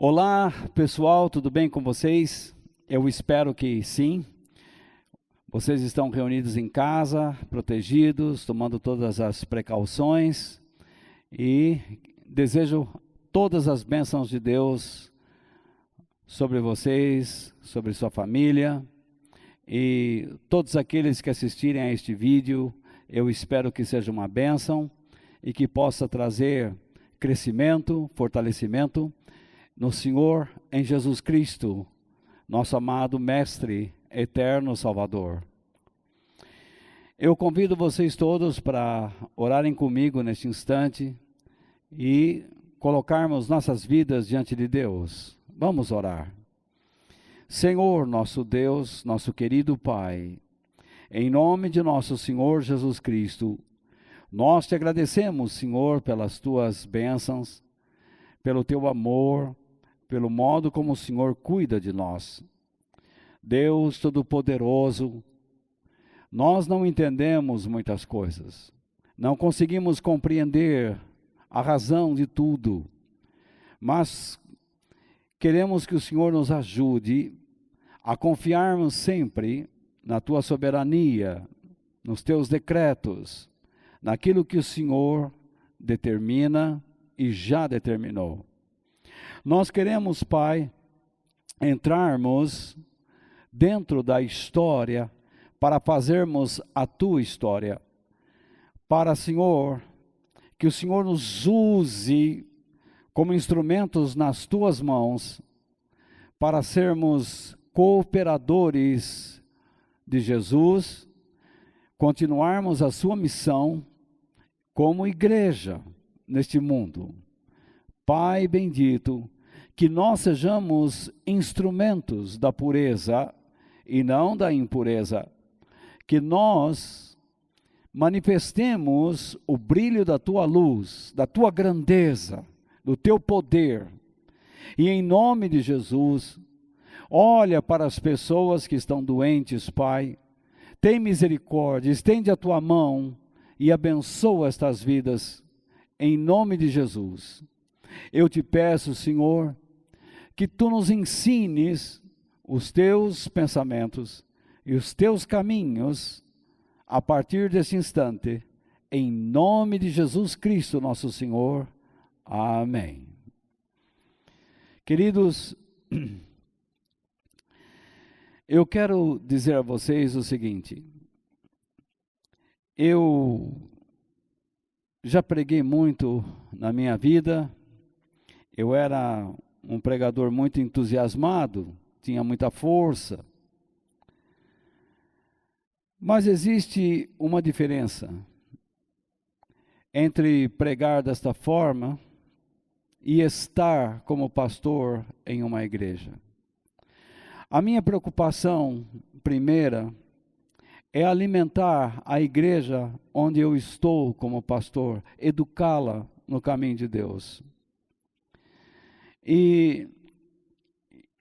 Olá, pessoal, tudo bem com vocês? Eu espero que sim. Vocês estão reunidos em casa, protegidos, tomando todas as precauções e desejo todas as bênçãos de Deus sobre vocês, sobre sua família e todos aqueles que assistirem a este vídeo. Eu espero que seja uma bênção e que possa trazer crescimento, fortalecimento no Senhor, em Jesus Cristo, nosso amado Mestre, eterno Salvador. Eu convido vocês todos para orarem comigo neste instante e colocarmos nossas vidas diante de Deus. Vamos orar. Senhor, nosso Deus, nosso querido Pai, em nome de nosso Senhor Jesus Cristo, nós te agradecemos, Senhor, pelas tuas bênçãos, pelo teu amor, pelo modo como o Senhor cuida de nós. Deus Todo-Poderoso, nós não entendemos muitas coisas, não conseguimos compreender a razão de tudo, mas queremos que o Senhor nos ajude a confiarmos sempre na tua soberania, nos teus decretos, naquilo que o Senhor determina e já determinou. Nós queremos, Pai, entrarmos dentro da história para fazermos a tua história. Para, Senhor, que o Senhor nos use como instrumentos nas tuas mãos para sermos cooperadores de Jesus, continuarmos a sua missão como igreja neste mundo. Pai bendito, que nós sejamos instrumentos da pureza e não da impureza, que nós manifestemos o brilho da tua luz, da tua grandeza, do teu poder, e em nome de Jesus, olha para as pessoas que estão doentes, Pai, tem misericórdia, estende a tua mão e abençoa estas vidas, em nome de Jesus. Eu te peço, Senhor, que tu nos ensines os teus pensamentos e os teus caminhos a partir desse instante, em nome de Jesus Cristo, nosso Senhor. Amém. Queridos, eu quero dizer a vocês o seguinte: eu já preguei muito na minha vida. Eu era um pregador muito entusiasmado, tinha muita força. Mas existe uma diferença entre pregar desta forma e estar como pastor em uma igreja. A minha preocupação primeira é alimentar a igreja onde eu estou como pastor, educá-la no caminho de Deus. E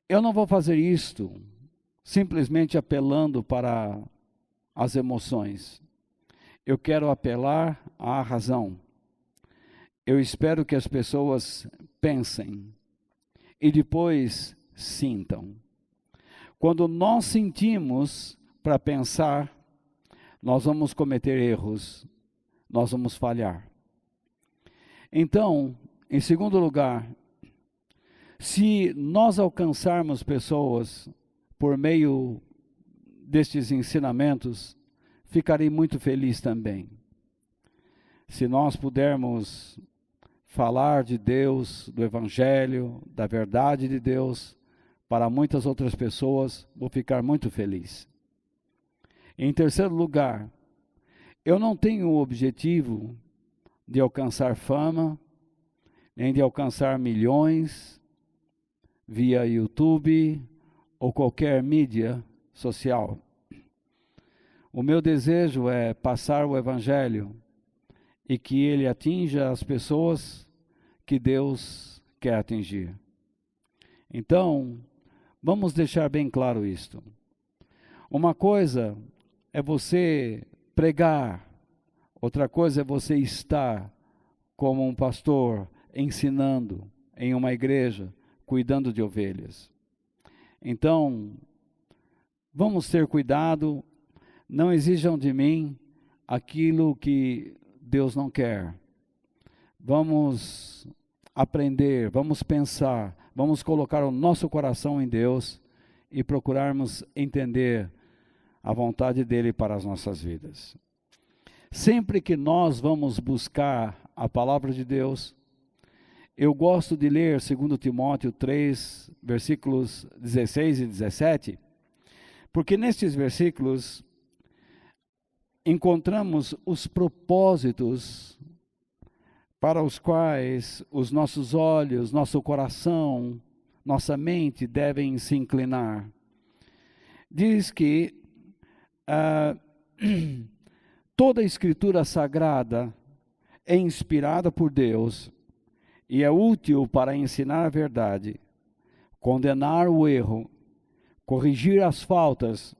eu não vou fazer isto simplesmente apelando para as emoções. Eu quero apelar à razão. Eu espero que as pessoas pensem e depois sintam. Quando nós sentimos para pensar, nós vamos cometer erros, nós vamos falhar. Então, em segundo lugar, se nós alcançarmos pessoas por meio destes ensinamentos, ficarei muito feliz também. Se nós pudermos falar de Deus, do Evangelho, da verdade de Deus, para muitas outras pessoas, vou ficar muito feliz. Em terceiro lugar, eu não tenho o objetivo de alcançar fama, nem de alcançar milhões, via YouTube ou qualquer mídia social. O meu desejo é passar o Evangelho e que ele atinja as pessoas que Deus quer atingir. Então, vamos deixar bem claro isto. Uma coisa é você pregar, outra coisa é você estar como um pastor ensinando em uma igreja, cuidando de ovelhas. Então, vamos ter cuidado, não exijam de mim aquilo que Deus não quer. Vamos aprender, vamos pensar, vamos colocar o nosso coração em Deus e procurarmos entender a vontade dele para as nossas vidas. Sempre que nós vamos buscar a palavra de Deus, eu gosto de ler 2 Timóteo 3, versículos 16 e 17, porque nestes versículos encontramos os propósitos para os quais os nossos olhos, nosso coração, nossa mente devem se inclinar. Diz que toda a Escritura Sagrada é inspirada por Deus e é útil para ensinar a verdade, condenar o erro, corrigir as faltas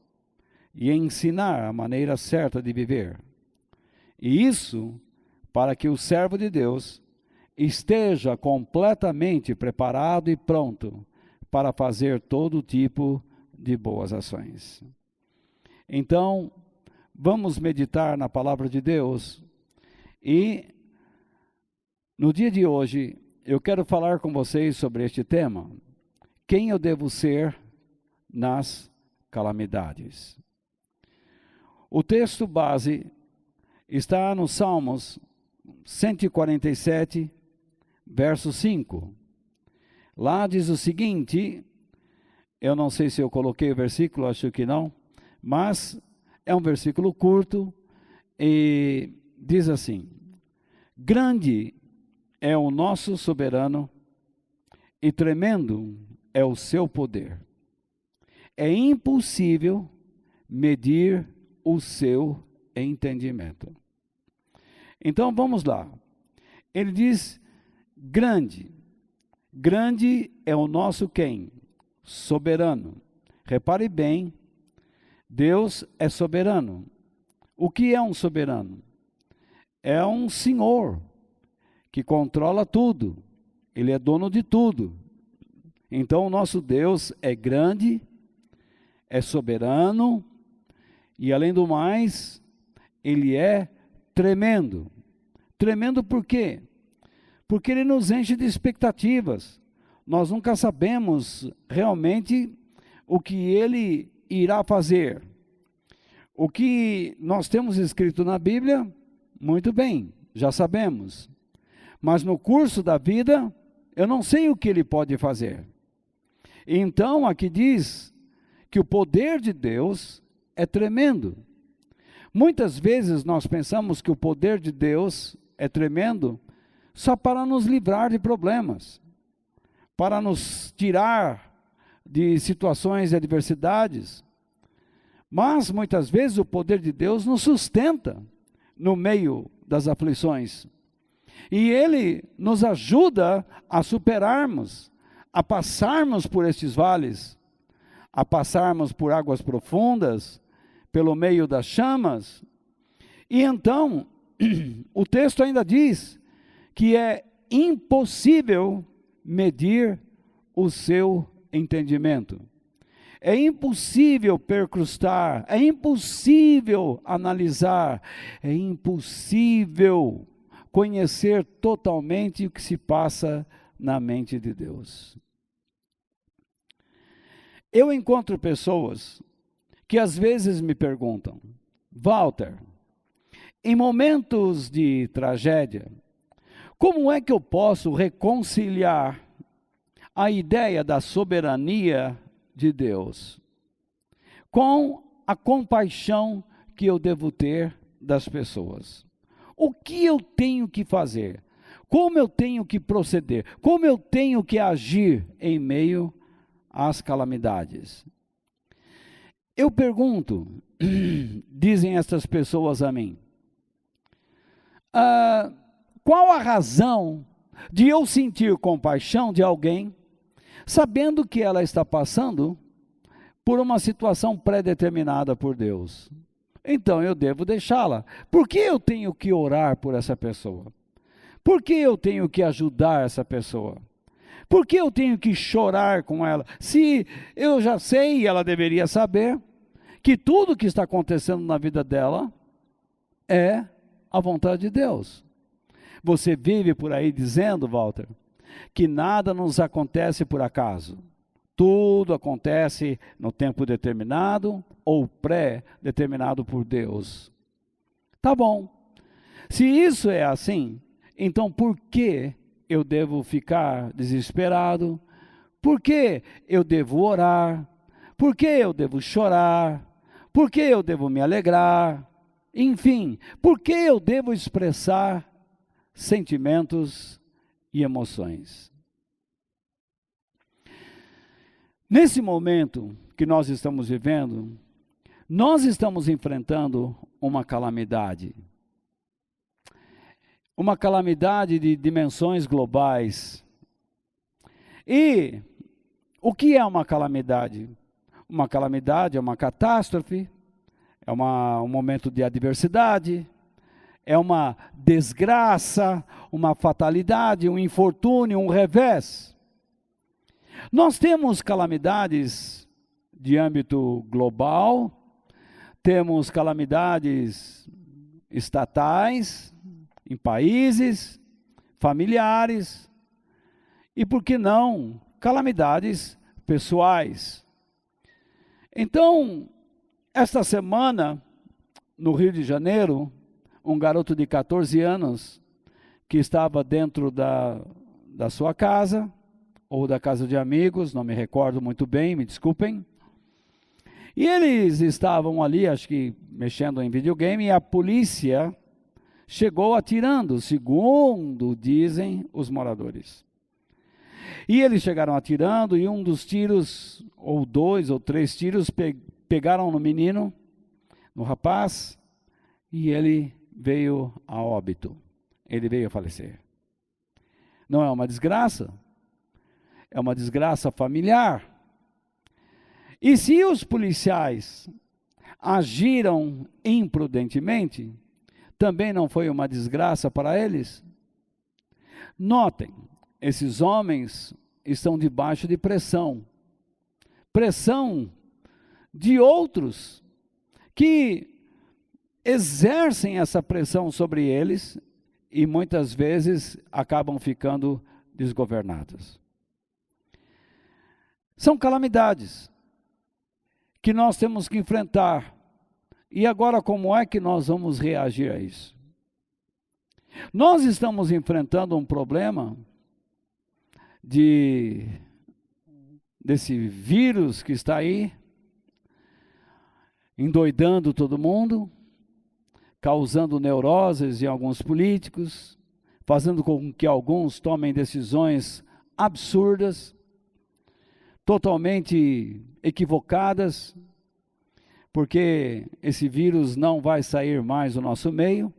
e ensinar a maneira certa de viver. E isso para que o servo de Deus esteja completamente preparado e pronto para fazer todo tipo de boas ações. Então, vamos meditar na palavra de Deus e no dia de hoje eu quero falar com vocês sobre este tema: quem eu devo ser nas calamidades. O texto base está no Salmos 147, verso 5. Lá diz o seguinte, eu não sei se eu coloquei o versículo, acho que não, mas é um versículo curto e diz assim: grande é o nosso soberano e tremendo é o seu poder. É impossível medir o seu entendimento. Então vamos lá. Ele diz grande. Grande é o nosso quem? Soberano. Repare bem, Deus é soberano. O que é um soberano? É um senhor que controla tudo. Ele é dono de tudo. Então o nosso Deus é grande, é soberano e além do mais, ele é tremendo. Tremendo por quê? Porque ele nos enche de expectativas. Nós nunca sabemos realmente o que ele irá fazer. O que nós temos escrito na Bíblia, muito bem, já sabemos. Mas no curso da vida, eu não sei o que ele pode fazer. Então, aqui diz que o poder de Deus é tremendo. Muitas vezes nós pensamos que o poder de Deus é tremendo só para nos livrar de problemas, para nos tirar de situações e adversidades. Mas muitas vezes o poder de Deus nos sustenta no meio das aflições. E ele nos ajuda a superarmos, a passarmos por estes vales, a passarmos por águas profundas, pelo meio das chamas. E então, o texto ainda diz que é impossível medir o seu entendimento. É impossível percrustar, é impossível analisar, é impossível conhecer totalmente o que se passa na mente de Deus. Eu encontro pessoas que às vezes me perguntam: Walter, em momentos de tragédia, como é que eu posso reconciliar a ideia da soberania de Deus com a compaixão que eu devo ter das pessoas? O que eu tenho que fazer? Como eu tenho que proceder? Como eu tenho que agir em meio às calamidades? Eu pergunto, dizem estas pessoas a mim, qual a razão de eu sentir compaixão de alguém, sabendo que ela está passando por uma situação pré-determinada por Deus? Então eu devo deixá-la. Por que eu tenho que orar por essa pessoa? Por que eu tenho que ajudar essa pessoa? Por que eu tenho que chorar com ela? Se eu já sei, e ela deveria saber, que tudo que está acontecendo na vida dela é a vontade de Deus. Você vive por aí dizendo, Walter, que nada nos acontece por acaso. Tudo acontece no tempo determinado ou pré-determinado por Deus. Tá bom. Se isso é assim, então por que eu devo ficar desesperado? Por que eu devo orar? Por que eu devo chorar? Por que eu devo me alegrar? Enfim, por que eu devo expressar sentimentos e emoções? Nesse momento que nós estamos vivendo, nós estamos enfrentando uma calamidade. Uma calamidade de dimensões globais. E o que é uma calamidade? Uma calamidade é uma catástrofe, é um momento de adversidade, é uma desgraça, uma fatalidade, um infortúnio, um revés. Nós temos calamidades de âmbito global, temos calamidades estatais, em países, familiares, e por que não, calamidades pessoais. Então, esta semana, no Rio de Janeiro, um garoto de 14 anos, que estava dentro da sua casa, ou da casa de amigos, não me recordo muito bem, me desculpem. E eles estavam ali, acho que mexendo em videogame, e a polícia chegou atirando, segundo dizem os moradores. E eles chegaram atirando, e um dos tiros, ou 2 ou 3 tiros, pegaram no menino, no rapaz, e ele veio a óbito. Ele veio a falecer. Não é uma desgraça? É uma desgraça familiar. E se os policiais agiram imprudentemente, também não foi uma desgraça para eles? Notem, esses homens estão debaixo de pressão. Pressão de outros que exercem essa pressão sobre eles e muitas vezes acabam ficando desgovernados. São calamidades que nós temos que enfrentar. E agora, como é que nós vamos reagir a isso? Nós estamos enfrentando um problema desse vírus que está aí, endoidando todo mundo, causando neuroses em alguns políticos, fazendo com que alguns tomem decisões absurdas, totalmente equivocadas, porque esse vírus não vai sair mais do nosso meio,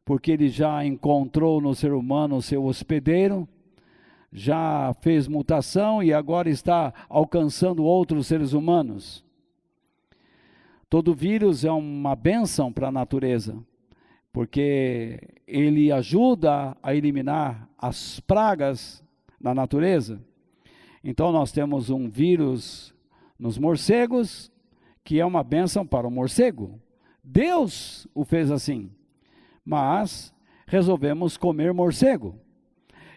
porque ele já encontrou no ser humano o seu hospedeiro, já fez mutação e agora está alcançando outros seres humanos. Todo vírus é uma bênção para a natureza, porque ele ajuda a eliminar as pragas na natureza. Então nós temos um vírus nos morcegos, que é uma bênção para o morcego. Deus o fez assim, mas resolvemos comer morcego.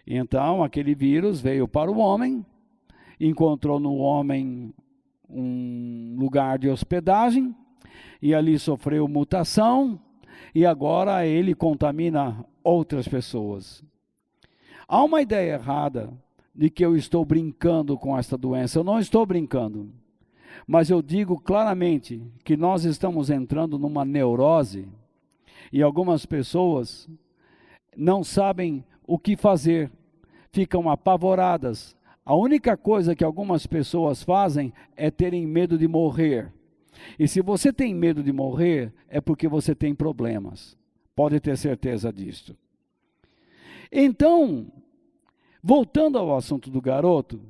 Então aquele vírus veio para o homem, encontrou no homem um lugar de hospedagem, e ali sofreu mutação, e agora ele contamina outras pessoas. Há uma ideia errada de que eu estou brincando com esta doença. Eu não estou brincando, mas eu digo claramente que nós estamos entrando numa neurose, e algumas pessoas não sabem o que fazer, ficam apavoradas. A única coisa que algumas pessoas fazem é terem medo de morrer. E se você tem medo de morrer, é porque você tem problemas. Pode ter certeza disso. Então, voltando ao assunto do garoto,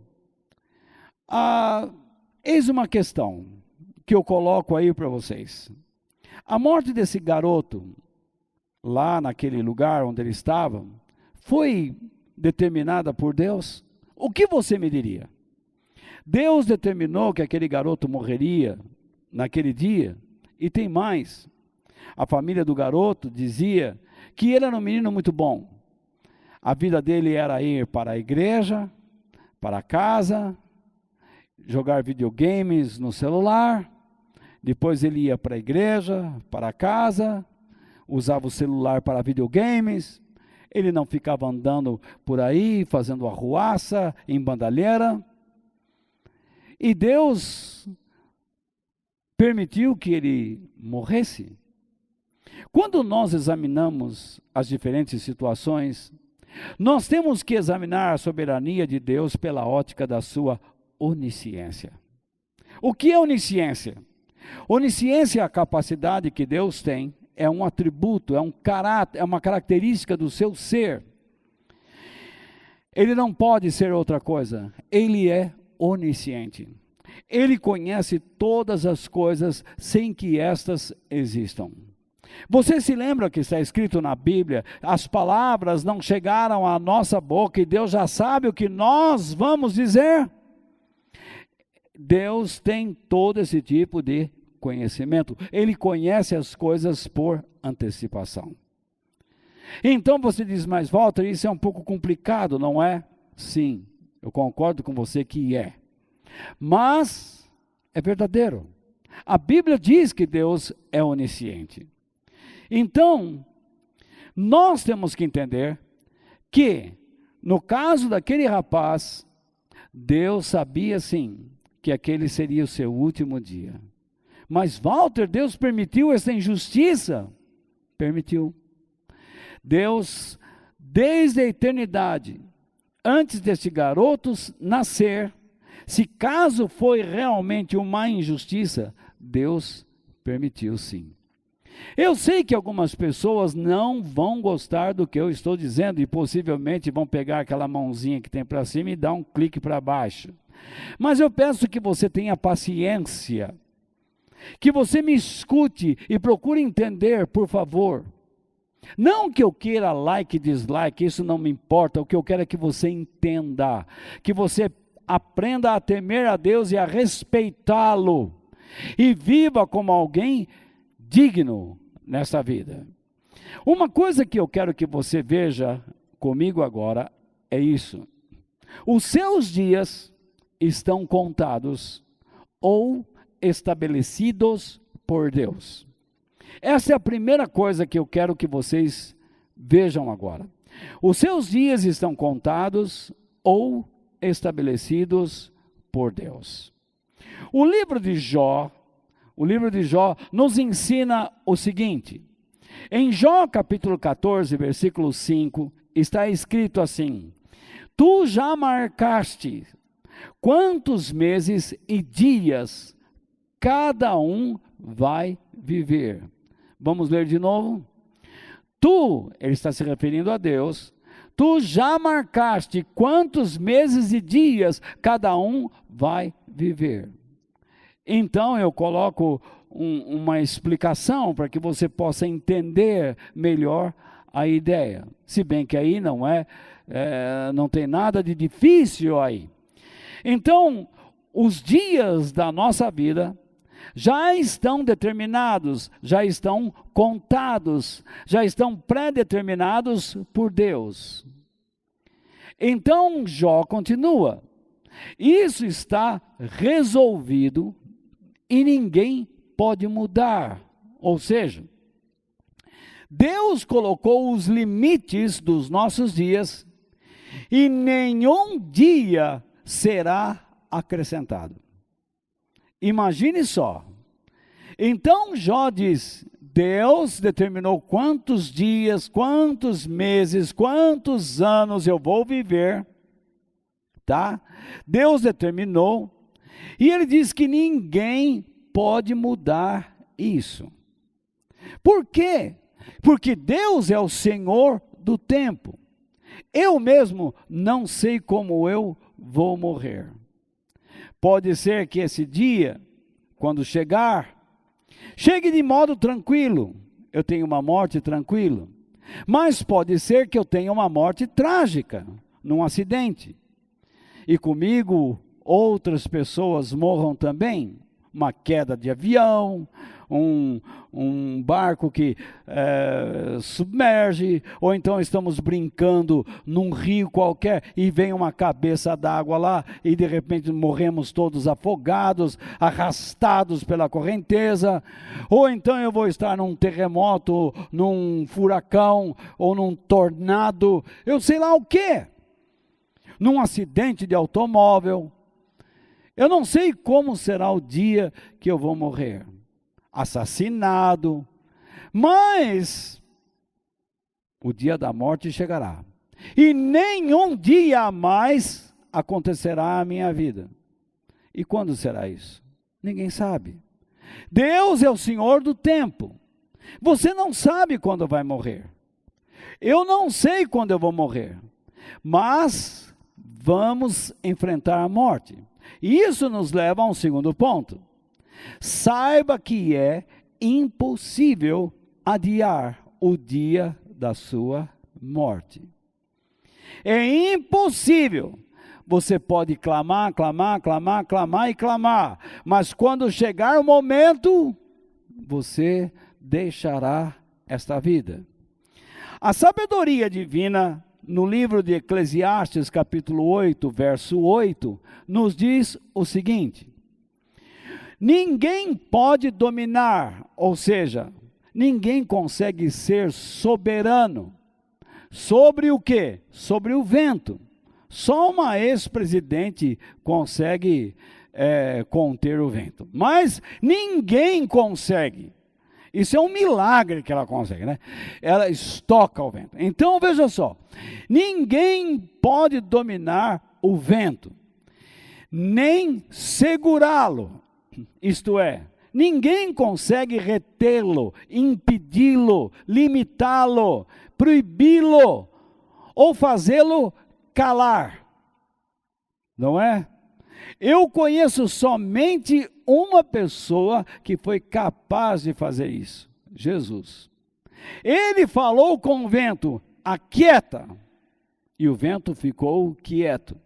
eis uma questão que eu coloco aí para vocês. A morte desse garoto, lá naquele lugar onde ele estava, foi determinada por Deus? o que você me diria? Deus determinou que aquele garoto morreria naquele dia, e tem mais. A família do garoto dizia que ele era um menino muito bom. A vida dele era ir para a igreja, para casa, jogar videogames no celular, depois ele ia para a igreja, para casa, usava o celular para videogames, ele não ficava andando por aí, fazendo arruaça em bandalheira, e Deus permitiu que ele morresse. Quando nós examinamos as diferentes situações, nós temos que examinar a soberania de Deus pela ótica da sua onisciência. O que é onisciência? Onisciência é a capacidade que Deus tem, é um atributo, é um caráter, é uma característica do seu ser. Ele não pode ser outra coisa, ele é onisciente. Ele conhece todas as coisas sem que estas existam. Você se lembra que está escrito na Bíblia, as palavras não chegaram à nossa boca e Deus já sabe o que nós vamos dizer? Deus tem todo esse tipo de conhecimento. Ele conhece as coisas por antecipação. Então você diz, mas Walter, isso é um pouco complicado, não é? Sim, eu concordo com você que é. Mas é verdadeiro. A Bíblia diz que Deus é onisciente. Então, nós temos que entender que, no caso daquele rapaz, Deus sabia sim que aquele seria o seu último dia. Mas Walter, Deus permitiu essa injustiça? Permitiu. Deus, desde a eternidade, antes deste garoto nascer, se caso foi realmente uma injustiça, Deus permitiu sim. Eu sei que algumas pessoas não vão gostar do que eu estou dizendo e possivelmente vão pegar aquela mãozinha que tem para cima e dar um clique para baixo. Mas eu peço que você tenha paciência, que você me escute e procure entender, por favor. Não que eu queira like e dislike, isso não me importa, o que eu quero é que você entenda, que você aprenda a temer a Deus e a respeitá-lo, e viva como alguém digno nessa vida. Uma coisa que eu quero que você veja comigo agora é isso. Os seus dias estão contados ou estabelecidos por Deus. Essa é a primeira coisa que eu quero que vocês vejam agora. Os seus dias estão contados ou estabelecidos por Deus. O livro de Jó nos ensina o seguinte. Em Jó capítulo 14, versículo 5, está escrito assim: Tu já marcaste quantos meses e dias cada um vai viver. Vamos ler de novo? Tu, ele está se referindo a Deus, tu já marcaste quantos meses e dias cada um vai viver. Então eu coloco uma explicação para que você possa entender melhor a ideia. Se bem que aí não tem nada de difícil aí. Então, os dias da nossa vida já estão determinados, já estão contados, já estão pré-determinados por Deus. Então Jó continua: isso está resolvido e ninguém pode mudar. Ou seja, Deus colocou os limites dos nossos dias e nenhum dia será acrescentado. Imagine só. Então Jó diz: Deus determinou quantos dias, quantos meses, quantos anos eu vou viver, tá? Deus determinou, e ele diz que ninguém pode mudar isso. Por quê? Porque Deus é o Senhor do tempo. Eu mesmo não sei como eu vou morrer. Pode ser que esse dia, quando chegar, chegue de modo tranquilo, eu tenho uma morte tranquila. Mas pode ser que eu tenha uma morte trágica, num acidente. e comigo outras pessoas morram também? Uma queda de avião, um barco que submerge, ou então estamos brincando num rio qualquer e vem uma cabeça d'água lá e de repente morremos todos afogados, arrastados pela correnteza, ou então eu vou estar num terremoto, num furacão ou num tornado, eu sei lá o quê, num acidente de automóvel. Eu não sei como será o dia que eu vou morrer, assassinado, mas o dia da morte chegará. E nenhum dia a mais acontecerá a minha vida. E quando será isso? Ninguém sabe. Deus é o Senhor do tempo. Você não sabe quando vai morrer. Eu não sei quando eu vou morrer. Mas vamos enfrentar a morte. E isso nos leva a um segundo ponto. Saiba que é impossível adiar o dia da sua morte. É impossível. Você pode clamar, mas quando chegar o momento, você deixará esta vida. A sabedoria divina, no livro de Eclesiastes, capítulo 8, verso 8, nos diz o seguinte: ninguém pode dominar, ou seja, ninguém consegue ser soberano. Sobre o quê? Sobre o vento. Só uma ex-presidente consegue conter o vento. Mas ninguém consegue. Isso é um milagre que ela consegue, né? Ela estoca o vento. Então, veja só. Ninguém pode dominar o vento, nem segurá-lo. Isto é, ninguém consegue retê-lo, impedi-lo, limitá-lo, proibi-lo ou fazê-lo calar. Não é? Eu conheço somente uma pessoa que foi capaz de fazer isso: Jesus. Ele falou com o vento: aquieta, e o vento ficou quieto.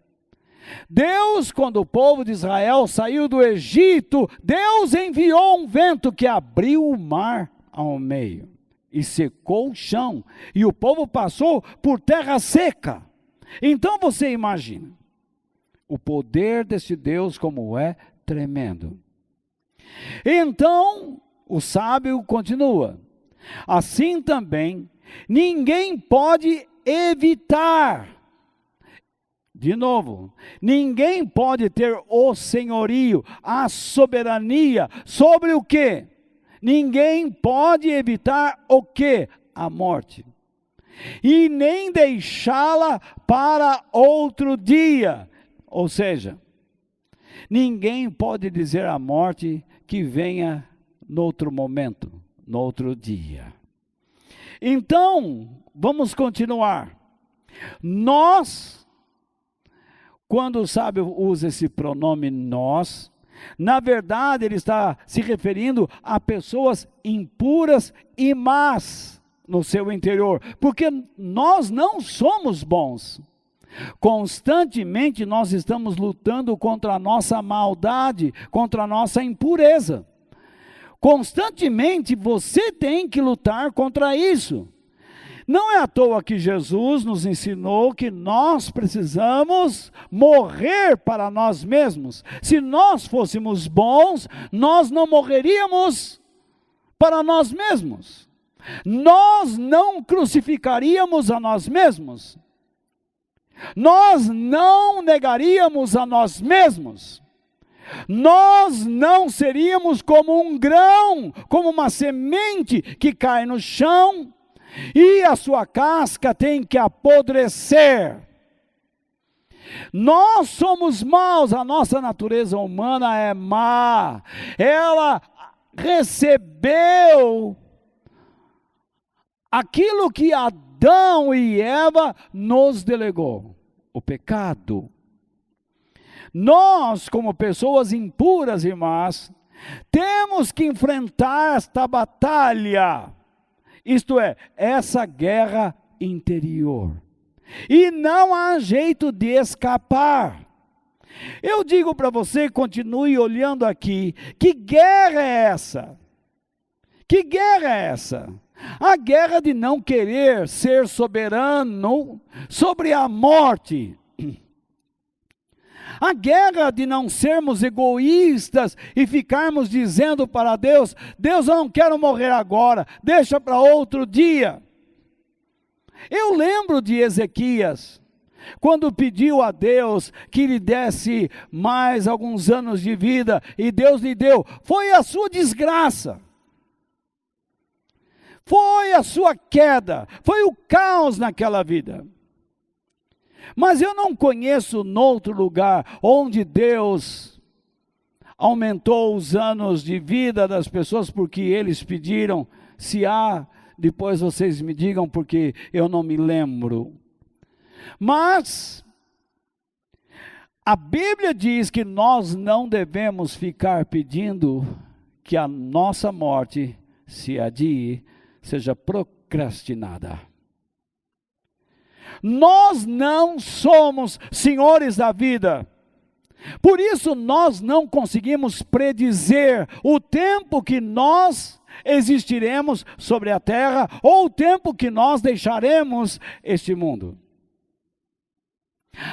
Deus, quando o povo de Israel saiu do Egito, Deus enviou um vento que abriu o mar ao meio e secou o chão, e o povo passou por terra seca. Então você imagina o poder desse Deus como é tremendo. Então o sábio continua: assim também ninguém pode evitar. De novo, ninguém pode ter o senhorio, a soberania sobre o quê? Ninguém pode evitar o quê? A morte. E nem deixá-la para outro dia. Ou seja, ninguém pode dizer à morte que venha no outro momento, no outro dia. Então, vamos continuar. Nós, quando o sábio usa esse pronome nós, na verdade ele está se referindo a pessoas impuras e más no seu interior, porque nós não somos bons. Constantemente nós estamos lutando contra a nossa maldade, contra a nossa impureza. Constantemente você tem que lutar contra isso. Não é à toa que Jesus nos ensinou que nós precisamos morrer para nós mesmos. Se nós fôssemos bons, nós não morreríamos para nós mesmos. Nós não crucificaríamos a nós mesmos. Nós não negaríamos a nós mesmos. Nós não seríamos como um grão, como uma semente que cai no chão e a sua casca tem que apodrecer. Nós somos maus, a nossa natureza humana é má. Ela recebeu aquilo que Adão e Eva nos delegou, o pecado. Nós, como pessoas impuras e más, temos que enfrentar esta batalha, isto é, essa guerra interior. E não há jeito de escapar. Eu digo para você, continue olhando aqui, que guerra é essa? Que guerra é essa? A guerra de não querer ser soberano sobre a morte. A guerra de não sermos egoístas e ficarmos dizendo para Deus, Deus, eu não quero morrer agora, deixa para outro dia. Eu lembro de Ezequias, quando pediu a Deus que lhe desse mais alguns anos de vida, e Deus lhe deu, foi a sua desgraça. Foi a sua queda, foi o caos naquela vida. Mas eu não conheço noutro lugar onde Deus aumentou os anos de vida das pessoas porque eles pediram. Se há, depois vocês me digam, porque eu não me lembro. Mas a Bíblia diz que nós não devemos ficar pedindo que a nossa morte se adie, seja procrastinada. Nós não somos senhores da vida. Por isso nós não conseguimos predizer o tempo que nós existiremos sobre a terra ou o tempo que nós deixaremos este mundo.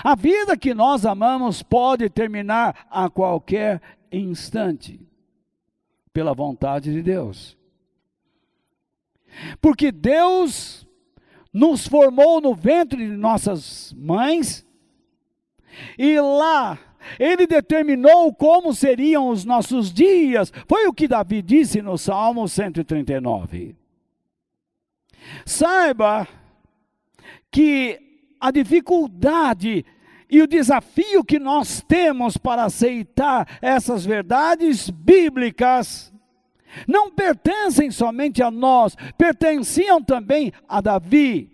A vida que nós amamos pode terminar a qualquer instante, pela vontade de Deus. Porque Deus nos formou no ventre de nossas mães, e lá Ele determinou como seriam os nossos dias. Foi o que Davi disse no Salmo 139. Saiba que a dificuldade e o desafio que nós temos para aceitar essas verdades bíblicas não pertencem somente a nós, pertenciam também a Davi.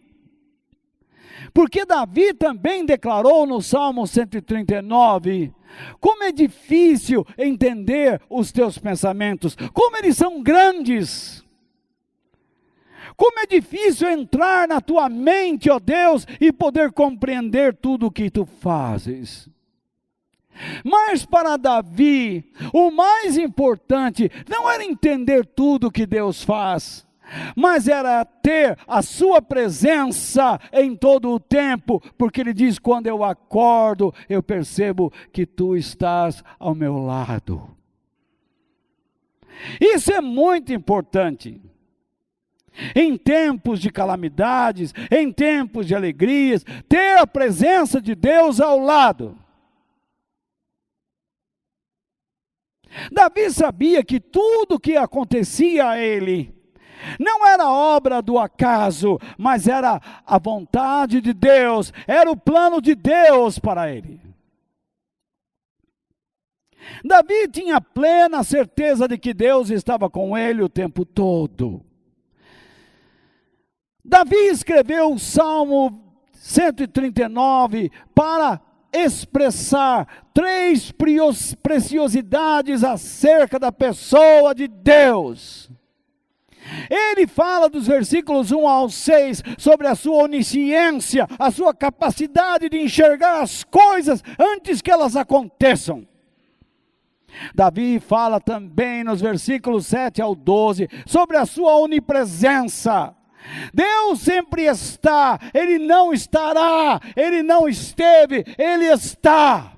Porque Davi também declarou no Salmo 139, como é difícil entender os teus pensamentos, como eles são grandes. Como é difícil entrar na tua mente, ó Deus, e poder compreender tudo o que tu fazes. Mas para Davi, o mais importante não era entender tudo que Deus faz, mas era ter a sua presença em todo o tempo, porque ele diz, quando eu acordo, eu percebo que tu estás ao meu lado. Isso é muito importante. Em tempos de calamidades, em tempos de alegrias, ter a presença de Deus ao lado. Davi sabia que tudo que acontecia a ele não era obra do acaso, mas era a vontade de Deus, era o plano de Deus para ele. Davi tinha plena certeza de que Deus estava com ele o tempo todo. Davi escreveu o Salmo 139 para expressar 3 preciosidades acerca da pessoa de Deus. Ele fala dos versículos 1 ao 6 sobre a sua onisciência, a sua capacidade de enxergar as coisas antes que elas aconteçam. Davi fala também nos versículos 7 ao 12 sobre a sua onipresença. Deus sempre está, Ele não estará, Ele não esteve, Ele está.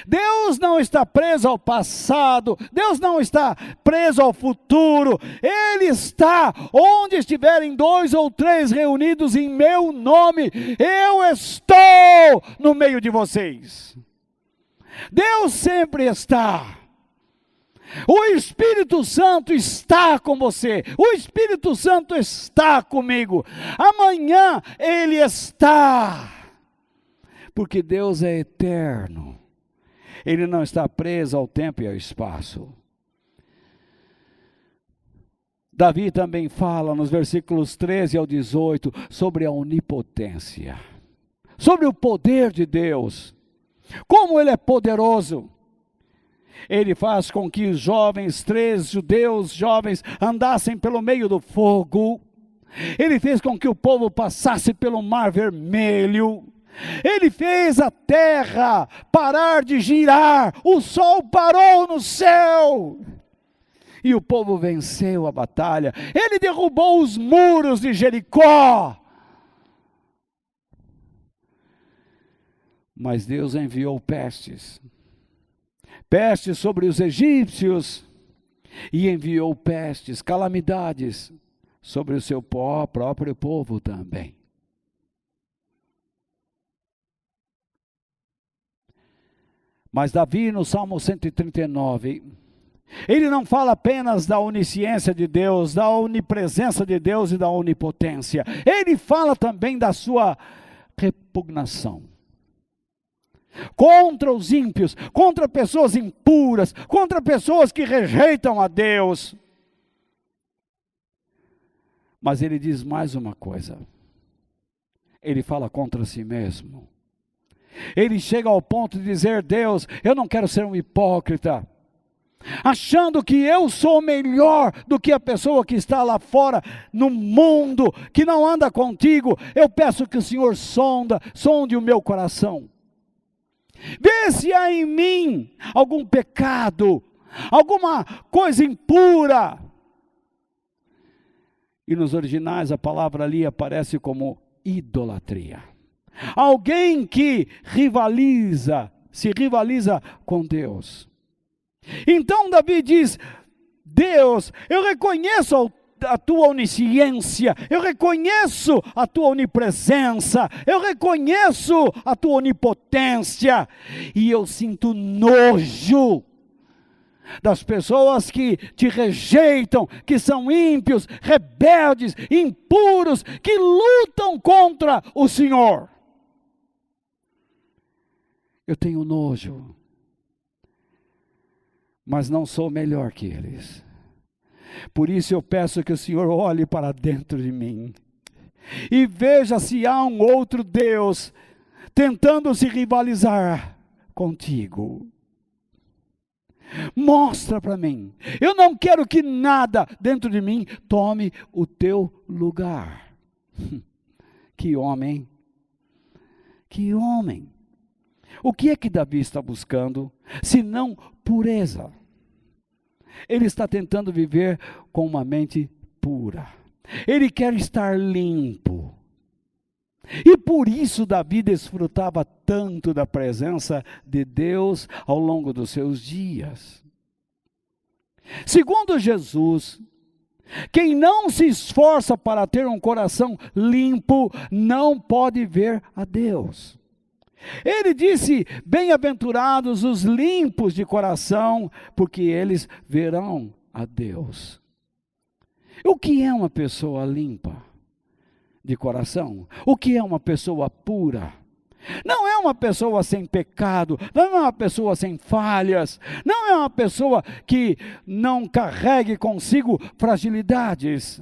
Deus não está preso ao passado, Deus não está preso ao futuro, Ele está onde estiverem 2 ou 3 reunidos em meu nome, eu estou no meio de vocês. Deus sempre está. O Espírito Santo está com você, o Espírito Santo está comigo, amanhã Ele está, porque Deus é eterno, Ele não está preso ao tempo e ao espaço. Davi também fala nos versículos 13 ao 18 sobre a onipotência, sobre o poder de Deus, como Ele é poderoso. Ele faz com que os jovens, 3 judeus jovens, andassem pelo meio do fogo. Ele fez com que o povo passasse pelo mar vermelho. Ele fez a terra parar de girar, o sol parou no céu. E o povo venceu a batalha. Ele derrubou os muros de Jericó. Mas Deus enviou pestes. Pestes sobre os egípcios. E enviou pestes, calamidades sobre o seu próprio povo também. Mas Davi, no Salmo 139, ele não fala apenas da onisciência de Deus, da onipresença de Deus e da onipotência. Ele fala também da sua repugnação contra os ímpios, contra pessoas impuras, contra pessoas que rejeitam a Deus. Mas ele diz mais uma coisa. Ele fala contra si mesmo. Ele chega ao ponto de dizer: Deus, eu não quero ser um hipócrita, achando que eu sou melhor do que a pessoa que está lá fora no mundo, que não anda contigo. Eu peço que o Senhor sonde o meu coração. Vê se há em mim algum pecado, alguma coisa impura. E nos originais a palavra ali aparece como idolatria. Alguém que se rivaliza com Deus. Então Davi diz: Deus, eu reconheço a tua onisciência, eu reconheço a tua onipresença, eu reconheço a tua onipotência, e eu sinto nojo das pessoas que te rejeitam, que são ímpios, rebeldes, impuros, que lutam contra o Senhor. Eu tenho nojo, mas não sou melhor que eles. Por isso eu peço que o Senhor olhe para dentro de mim e veja se há um outro Deus tentando se rivalizar contigo. Mostra para mim. Eu não quero que nada dentro de mim tome o teu lugar. Que homem! Que homem! O que é que Davi está buscando, se não pureza? Ele está tentando viver com uma mente pura. Ele quer estar limpo. E por isso Davi desfrutava tanto da presença de Deus ao longo dos seus dias. Segundo Jesus, quem não se esforça para ter um coração limpo, não pode ver a Deus. Ele disse: bem-aventurados os limpos de coração, porque eles verão a Deus. O que é uma pessoa limpa de coração? O que é uma pessoa pura? Não é uma pessoa sem pecado, não é uma pessoa sem falhas, não é uma pessoa que não carregue consigo fragilidades.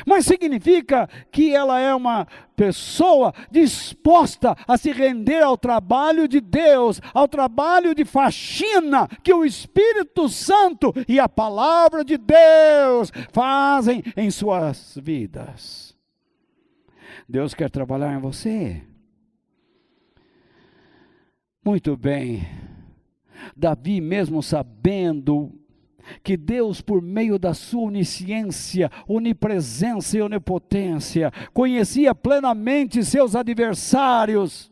Mas significa que ela é uma pessoa disposta a se render ao trabalho de Deus, ao trabalho de faxina que o Espírito Santo e a palavra de Deus fazem em suas vidas. Deus quer trabalhar em você. Muito bem. Davi, mesmo sabendo que Deus, por meio da sua onisciência, onipresença e onipotência, conhecia plenamente seus adversários,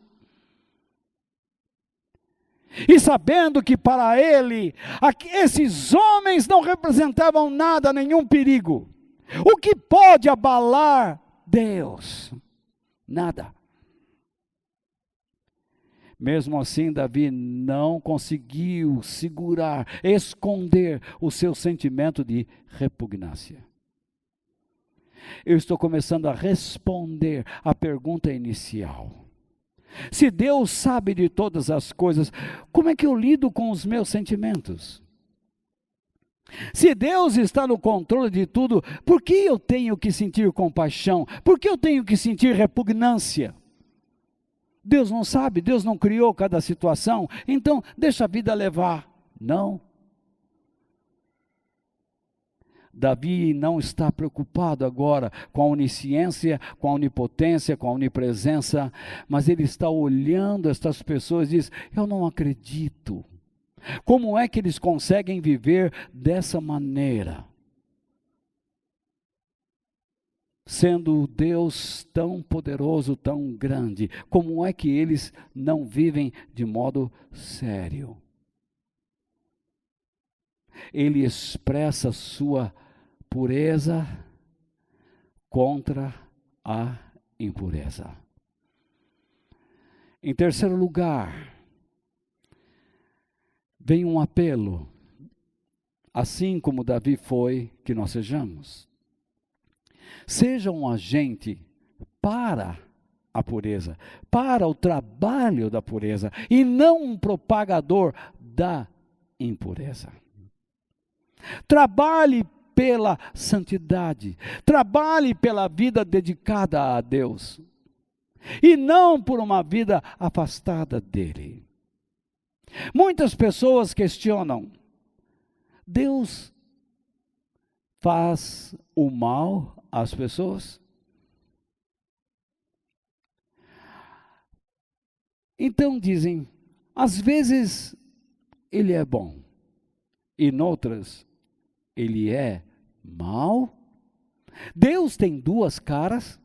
e sabendo que para ele, esses homens não representavam nada, nenhum perigo, o que pode abalar Deus? Nada. Mesmo assim, Davi não conseguiu segurar, esconder o seu sentimento de repugnância. Eu estou começando a responder a pergunta inicial. Se Deus sabe de todas as coisas, como é que eu lido com os meus sentimentos? Se Deus está no controle de tudo, por que eu tenho que sentir compaixão? Por que eu tenho que sentir repugnância? Deus não sabe, Deus não criou cada situação, então deixa a vida levar. Não. Davi não está preocupado agora com a onisciência, com a onipotência, com a onipresença, mas ele está olhando estas pessoas e diz: eu não acredito. Como é que eles conseguem viver dessa maneira? Sendo Deus tão poderoso, tão grande, como é que eles não vivem de modo sério? Ele expressa sua pureza contra a impureza. Em terceiro lugar, vem um apelo, assim como Davi foi, que nós sejamos. Seja um agente para a pureza, para o trabalho da pureza, e não um propagador da impureza. Trabalhe pela santidade, trabalhe pela vida dedicada a Deus, e não por uma vida afastada dele. Muitas pessoas questionam: Deus faz o mal às pessoas? Então dizem, às vezes ele é bom, e noutras ele é mal. Deus tem duas caras.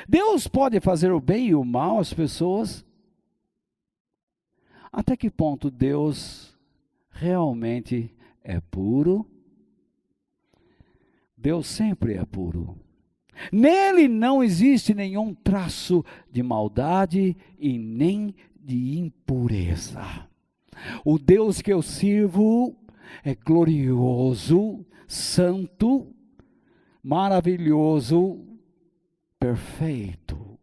Deus pode fazer o bem e o mal às pessoas. Até que ponto Deus realmente é puro? Deus sempre é puro. Nele não existe nenhum traço de maldade e nem de impureza. O Deus que eu sirvo é glorioso, santo, maravilhoso, perfeito.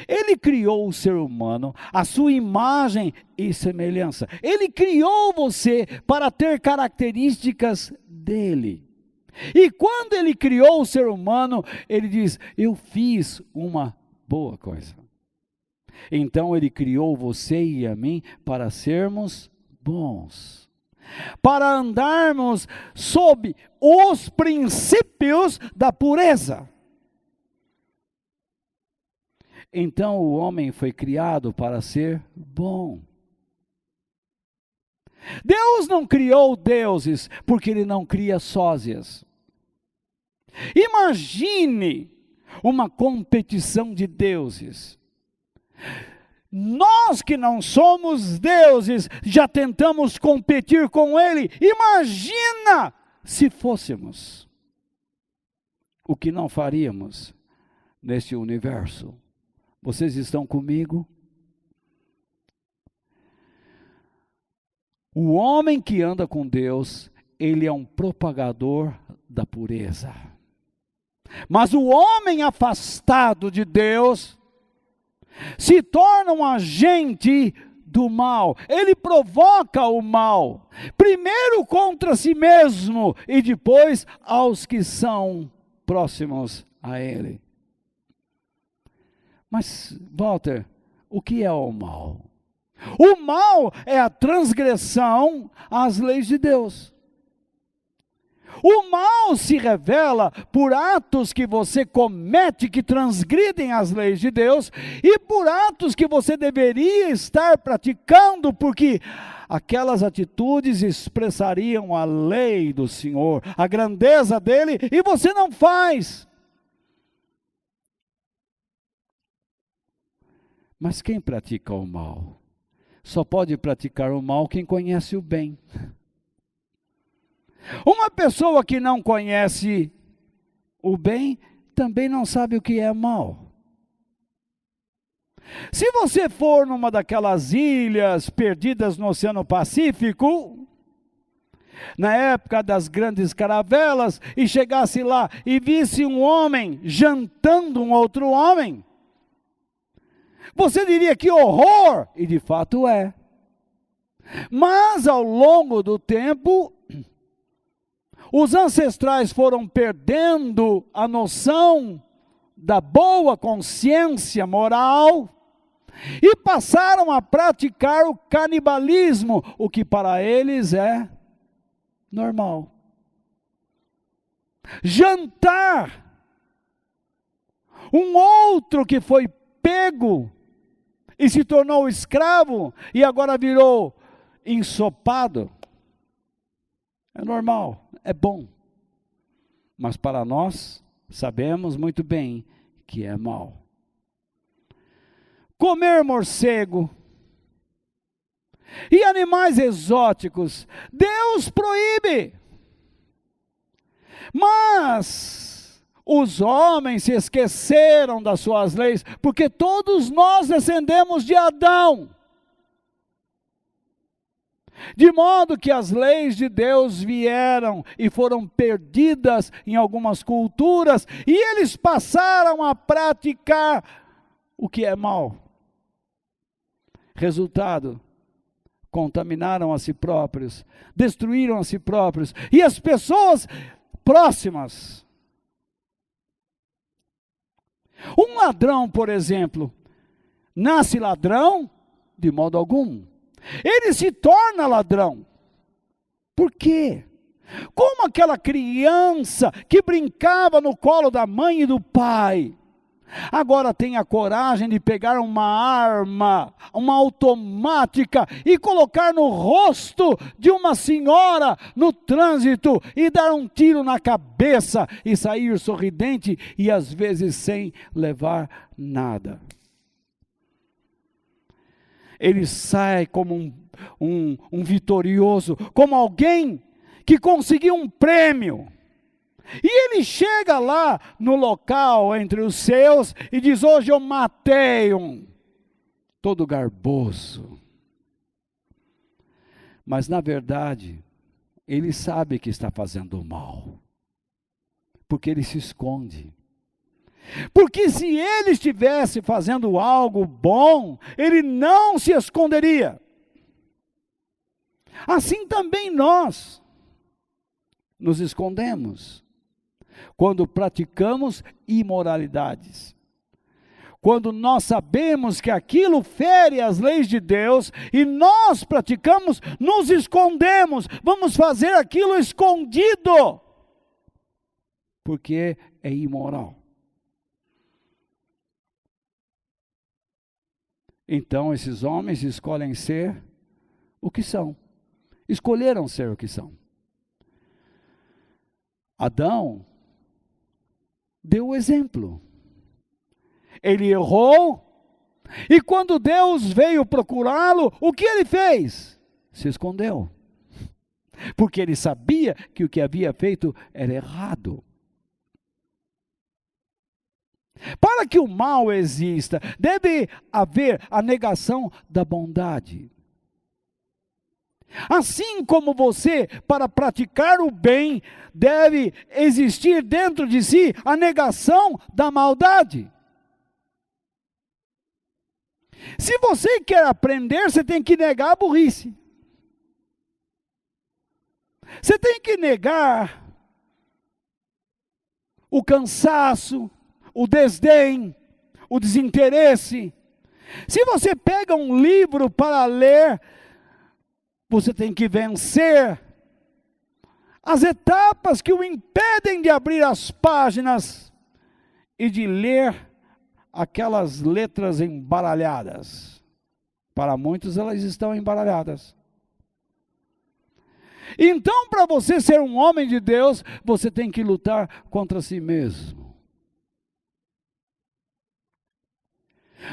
Ele criou o ser humano, a sua imagem e semelhança. Ele criou você para ter características dele. E quando ele criou o ser humano, ele diz: eu fiz uma boa coisa. Então ele criou você e a mim para sermos bons, para andarmos sob os princípios da pureza. Então o homem foi criado para ser bom. Deus não criou deuses porque ele não cria sósias. Imagine uma competição de deuses. Nós que não somos deuses, já tentamos competir com ele. Imagina se fôssemos. O que não faríamos neste universo? Vocês estão comigo? O homem que anda com Deus, ele é um propagador da pureza. Mas o homem afastado de Deus se torna um agente do mal. Ele provoca o mal, primeiro contra si mesmo e depois aos que são próximos a ele. Mas, Walter, o que é o mal? O mal é a transgressão às leis de Deus. O mal se revela por atos que você comete que transgridem as leis de Deus e por atos que você deveria estar praticando, porque aquelas atitudes expressariam a lei do Senhor, a grandeza dele, e você não faz. Mas quem pratica o mal? Só pode praticar o mal quem conhece o bem. Uma pessoa que não conhece o bem, também não sabe o que é mal. Se você for numa daquelas ilhas perdidas no Oceano Pacífico, na época das grandes caravelas, e chegasse lá e visse um homem jantando um outro homem, você diria que horror, e de fato é. Mas ao longo do tempo, os ancestrais foram perdendo a noção da boa consciência moral e passaram a praticar o canibalismo, o que para eles é normal. jantar. Um outro que foi pego e se tornou escravo e agora virou ensopado. É normal, é bom. Mas para nós, sabemos muito bem que é mal. Comer morcego e animais exóticos, Deus proíbe. Mas os homens se esqueceram das suas leis, porque todos nós descendemos de Adão. De modo que as leis de Deus vieram e foram perdidas em algumas culturas, e eles passaram a praticar o que é mal. Resultado: contaminaram a si próprios, destruíram a si próprios, e as pessoas próximas. Um ladrão, por exemplo, nasce ladrão? De modo algum. Ele se torna ladrão. Por quê? Como aquela criança que brincava no colo da mãe e do pai, agora tem a coragem de pegar uma arma, uma automática, e colocar no rosto de uma senhora no trânsito, e dar um tiro na cabeça, e sair sorridente, e às vezes sem levar nada. Ele sai como um vitorioso, como alguém que conseguiu um prêmio. E ele chega lá no local entre os seus e diz: hoje eu matei um, todo garboso. Mas na verdade, ele sabe que está fazendo mal, porque ele se esconde. Porque se ele estivesse fazendo algo bom, ele não se esconderia. Assim também nós nos escondemos quando praticamos imoralidades. Quando nós sabemos que aquilo fere as leis de Deus e nós praticamos, nos escondemos, vamos fazer aquilo escondido, porque é imoral. Então esses homens escolhem ser o que são. Escolheram ser o que são. Adão deu o exemplo. Ele errou, e quando Deus veio procurá-lo, o que ele fez? Se escondeu. Porque ele sabia que o que havia feito era errado. Para que o mal exista, deve haver a negação da bondade. Assim como você, para praticar o bem, deve existir dentro de si a negação da maldade. Se você quer aprender, você tem que negar a burrice. Você tem que negar o cansaço, o desdém, o desinteresse. Se você pega um livro para ler, você tem que vencer as etapas que o impedem de abrir as páginas e de ler aquelas letras embaralhadas. Para muitos elas estão embaralhadas. Então, para você ser um homem de Deus, você tem que lutar contra si mesmo.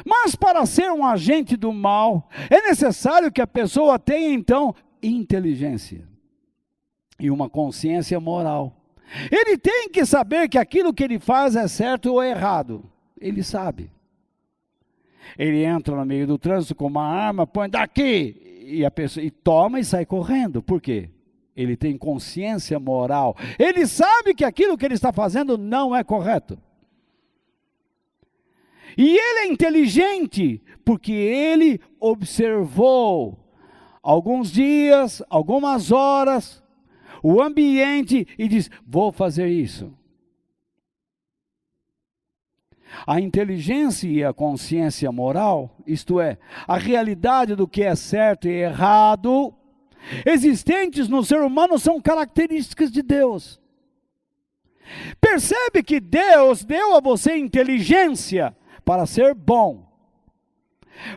Mas para ser um agente do mal, é necessário que a pessoa tenha então inteligência e uma consciência moral. Ele tem que saber que aquilo que ele faz é certo ou errado. Ele sabe. Ele entra no meio do trânsito com uma arma, põe daqui, e a pessoa toma e sai correndo. Por quê? Ele tem consciência moral. Ele sabe que aquilo que ele está fazendo não é correto. E ele é inteligente, porque ele observou alguns dias, algumas horas, o ambiente e diz: vou fazer isso. A inteligência e a consciência moral, isto é, a realidade do que é certo e errado, existentes no ser humano, são características de Deus. Percebe que Deus deu a você inteligência para ser bom,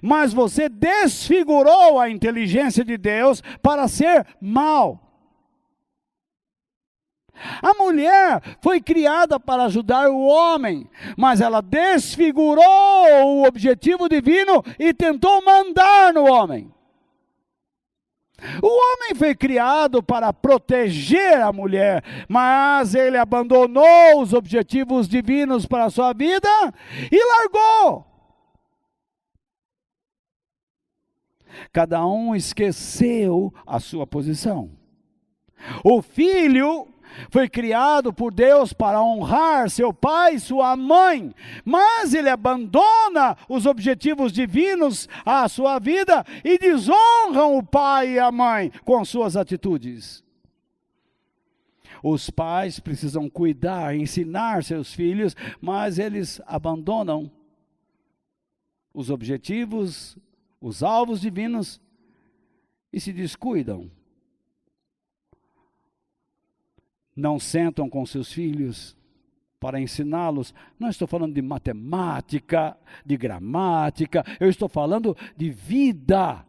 mas você desfigurou a inteligência de Deus para ser mal. A mulher foi criada para ajudar o homem, mas ela desfigurou o objetivo divino e tentou mandar no homem. O homem foi criado para proteger a mulher, mas ele abandonou os objetivos divinos para a sua vida e largou. Cada um esqueceu a sua posição. O filho foi criado por Deus para honrar seu pai e sua mãe, mas ele abandona os objetivos divinos à sua vida e desonram o pai e a mãe com suas atitudes. Os pais precisam cuidar, ensinar seus filhos, mas eles abandonam os objetivos, os alvos divinos e se descuidam. Não sentam com seus filhos para ensiná-los. Não estou falando de matemática, de gramática, eu estou falando de vida.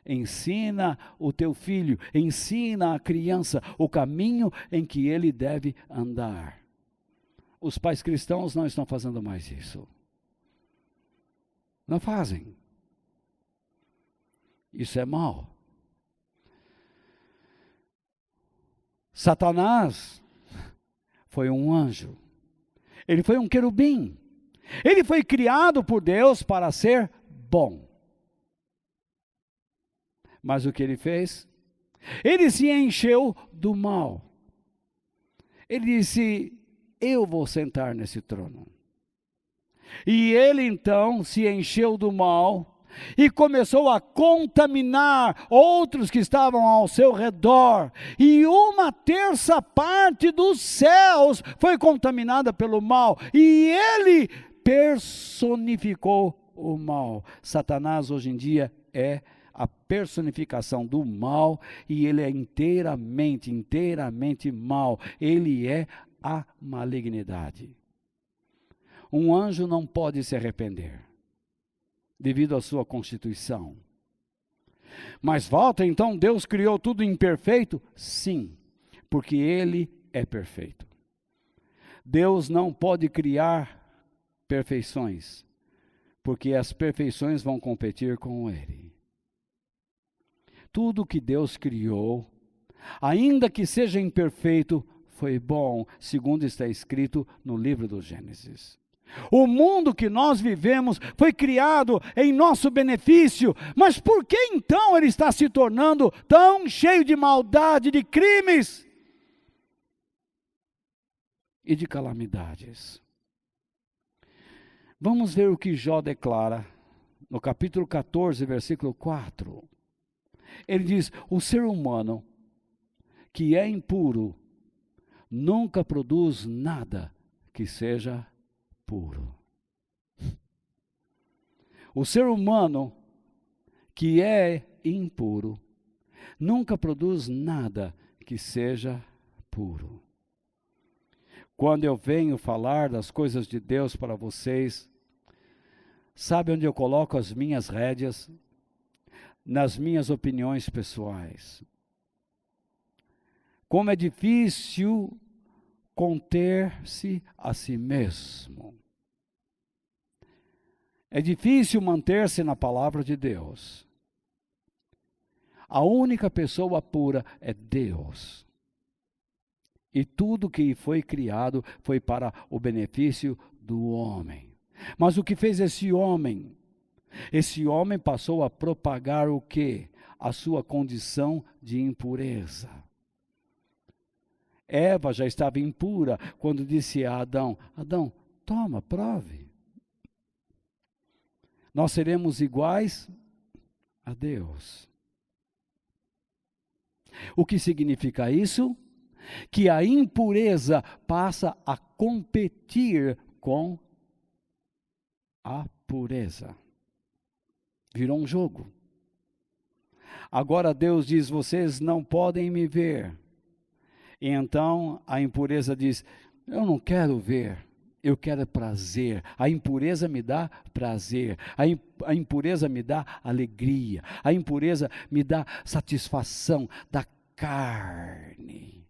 Ensina o teu filho, ensina a criança o caminho em que ele deve andar. Os pais cristãos não estão fazendo mais isso. Não fazem. Isso é mal. Satanás foi um anjo. Ele foi um querubim. Ele foi criado por Deus para ser bom. Mas o que ele fez? Ele se encheu do mal. Ele disse: eu vou sentar nesse trono. E ele então se encheu do mal e começou a contaminar outros que estavam ao seu redor. E 1/3 dos céus foi contaminada pelo mal. E ele personificou o mal. Satanás hoje em dia é a personificação do mal e ele é inteiramente mal. Ele é a malignidade. Um anjo não pode se arrepender devido à sua constituição. Mas volta, então, Deus criou tudo imperfeito? Sim, porque Ele é perfeito. Deus não pode criar perfeições, porque as perfeições vão competir com Ele. Tudo que Deus criou, ainda que seja imperfeito, foi bom, segundo está escrito no livro do Gênesis. O mundo que nós vivemos foi criado em nosso benefício, mas por que então ele está se tornando tão cheio de maldade, de crimes e de calamidades? Vamos ver o que Jó declara no capítulo 14, versículo 4. Ele diz: o ser humano que é impuro nunca produz nada que seja puro. O ser humano que é impuro nunca produz nada que seja puro. Quando eu venho falar das coisas de Deus para vocês, sabe onde eu coloco as minhas rédeas? Nas minhas opiniões pessoais. Como é difícil conter-se a si mesmo. É difícil manter-se na palavra de Deus. A única pessoa pura é Deus. E tudo que foi criado foi para o benefício do homem. Mas o que fez esse homem? Esse homem passou a propagar o quê? A sua condição de impureza. Eva já estava impura quando disse a Adão: Adão, toma, prove. Nós seremos iguais a Deus. O que significa isso? Que a impureza passa a competir com a pureza. Virou um jogo. Agora Deus diz: vocês não podem me ver. E então a impureza diz: eu não quero ver, eu quero prazer. A impureza me dá prazer, a impureza me dá alegria, a impureza me dá satisfação da carne.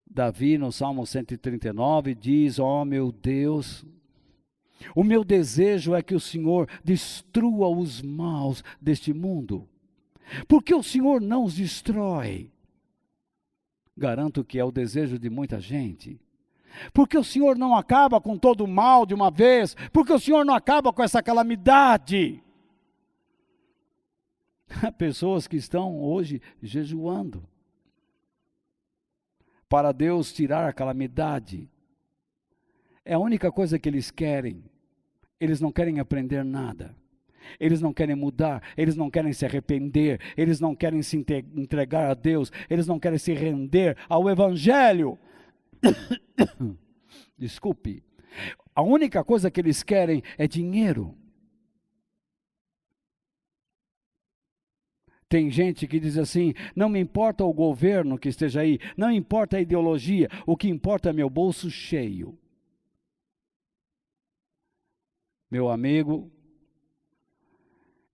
Davi, no Salmo 139, diz: ó meu Deus, o meu desejo é que o Senhor destrua os maus deste mundo. Porque o Senhor não os destrói. Garanto que é o desejo de muita gente. Porque o Senhor não acaba com todo o mal de uma vez. Porque o Senhor não acaba com essa calamidade. Há pessoas que estão hoje jejuando para Deus tirar a calamidade. É a única coisa que eles querem. Eles não querem aprender nada. Eles não querem mudar, eles não querem se arrepender, eles não querem se entregar a Deus, eles não querem se render ao Evangelho. Desculpe. A única coisa que eles querem é dinheiro. Tem gente que diz assim: não me importa o governo que esteja aí, não importa a ideologia, o que importa é meu bolso cheio. Meu amigo,